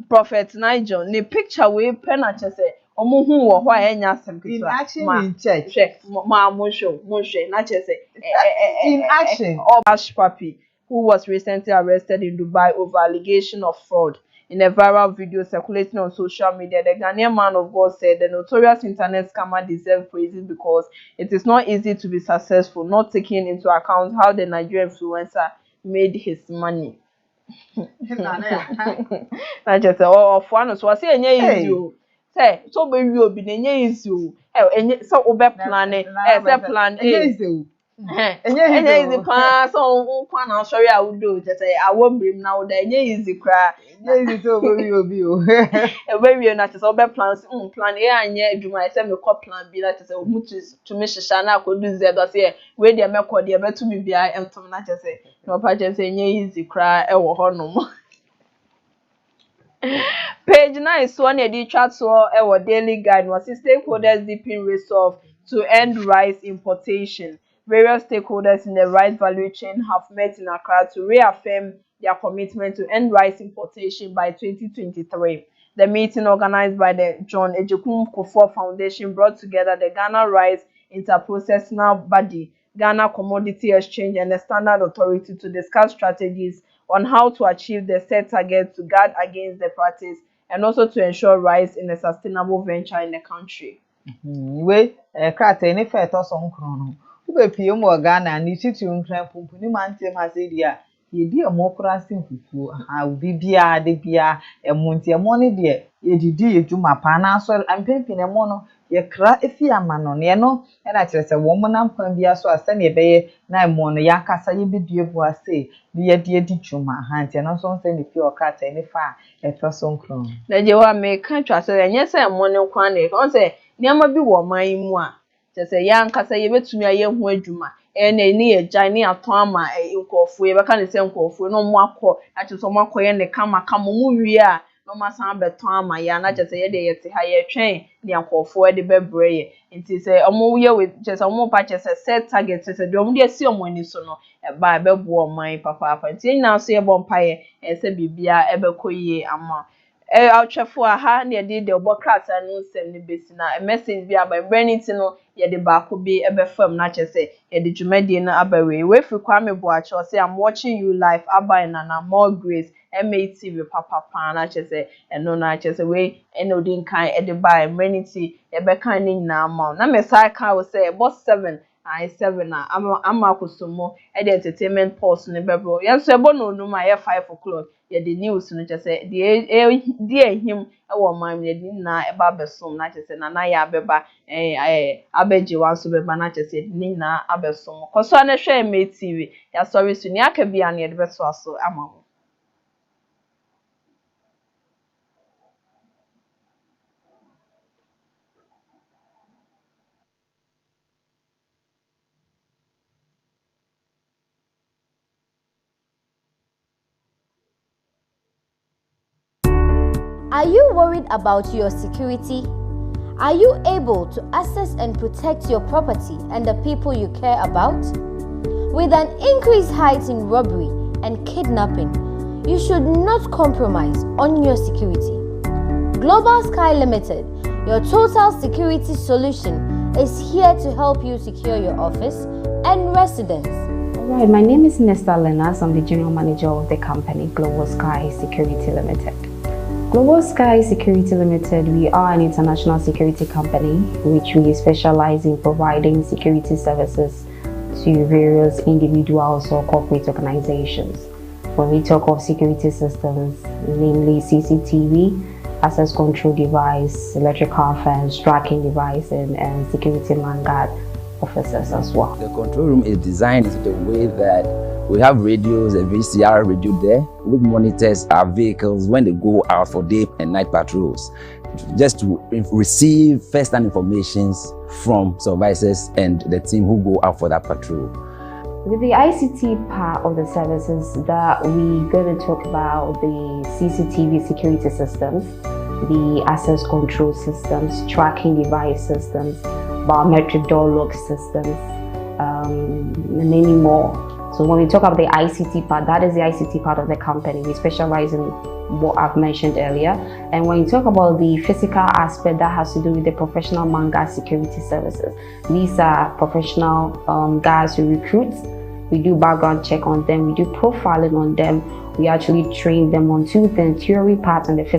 S9: Prophet Nigel ne picture we pen a say omo hu wo ho a enya asem
S4: In
S9: ketewa
S4: action in church.
S9: ma mo show na che say
S4: In action.
S9: Ash Papi, who was recently arrested in Dubai over allegation of fraud. In a viral video circulating on social media, the Ghanaian man of God said the notorious internet scammer deserves praises because it is not easy to be successful, not taking into account how the Nigerian influencer made his money. I just say, oh, for one, so I say, easy. Say, so be you be easy. So obe plan say plan A. Easy pa so nkwa na sorry I would do just say I won't bring now the easy cry.
S4: Easy to obi o.
S9: We na just obe plan plan A anya adwuma say me call plan B na just say omutu to me shisha na akodu z do say we dey me call dey betu me bia entom na just say no pa just say easy cry e wo ho no. Page 9 so na dey chat so e daily guide was stakeholders deeping resolve to end rice importation. Various stakeholders in the rice value chain have met in Accra to reaffirm their commitment to end rice importation by 2023. The meeting, organized by the John Agyeiwaa Foundation, brought together the Ghana Rice Interprocessing Body, Ghana Commodity Exchange, and the Standard Authority to discuss strategies on how to achieve the set target to guard against the practice and also to ensure rice in a sustainable venture in the country.
S4: We krata ni fe to so nkron no. Ube pie mo Ghana ni titu nkran pumpu ni mante ma se dia. Ye di amokra simfufu ha bibia de bia emonti emone de ye didi edwuma pa na so ampempi ne mo no ye kra efi amano ne no e na kire se wo mo na mpan bia so asa ne beye na emo no ya kasa ye bidue bu ase ni ye de edi dwuma ha nti no so nse ne fi okata ni fa e to so nkron.
S9: Na je wa me kan twa se enye se emo ne kwan ne on se niam bi wo man mu a se ya nkasa ye betumi aye ho adwuma ene ni ye gyan ni aton ama nkofo ye beka ne se nkofo no mo akọ na che so mo akọ ye ne kama mo wi a no masan beton ama ya na che se ye de ye te ha ye twen ni nkofo de bebre ye nti se omo ye we che se omo pa che se set target che se de omo de si omo ni so no e ba be bo oman papa nti nyina so ye bo mpa ye se bibia e be koyie ama outchefo aha na ye de obokrata no nsem ni besina a message bi aba branding no ye de ba ko bi ebe fam na che se ye de dwumadie no abawe we fi Kwame Boacho say I'm watching you live aba na more grace MATV papa na che se eno na che se we eno din kan e de ba branding ye be kan ni na ma na me sai kan we say boss 7 I 7 na ama kusumo e de entertainment pulse ne bebro ye so ebo no no ma ye 5 o'clock ye the news no che se the ehim e wo man ye di na e ba besom na che se na ya beba Agyeiwaa so beba na che se ni na abesom ko so na hwe MTV ya sorry so ni aka bia na ye de beso aso ama ho.
S1: Are you worried about your security? Are you able to access and protect your property and the people you care about? With an increased height in robbery and kidnapping, you should not compromise on your security. Global Sky Limited, your total security solution, is here to help you secure your office and residence.
S2: Alright, my name is Mr. Lenas. I'm the General Manager of the company Global Sky Security Limited. Global Sky Security Limited, we are an international security company which we specialize in providing security services to various individuals or corporate organizations. When we talk of security systems, namely CCTV, access control device, electrical fence, tracking device, and security man guard officers as well.
S3: The control room is designed in a way that we have radios, a VCR radio there, which monitors our vehicles when they go out for day and night patrols, just to receive first-hand information from supervisors and the team who go out for that patrol.
S2: With the ICT part of the services that we're going to talk about, the CCTV security systems, the access control systems, tracking device systems, biometric door lock systems, and many more. So when we talk about the ICT part, that is the ICT part of the company. We specialize in what I've mentioned earlier. And when you talk about the physical aspect, that has to do with the professional man guard security services. These are professional guards we recruit. We do background check on them. We do profiling on them. We actually train them on two things, theory part and the physical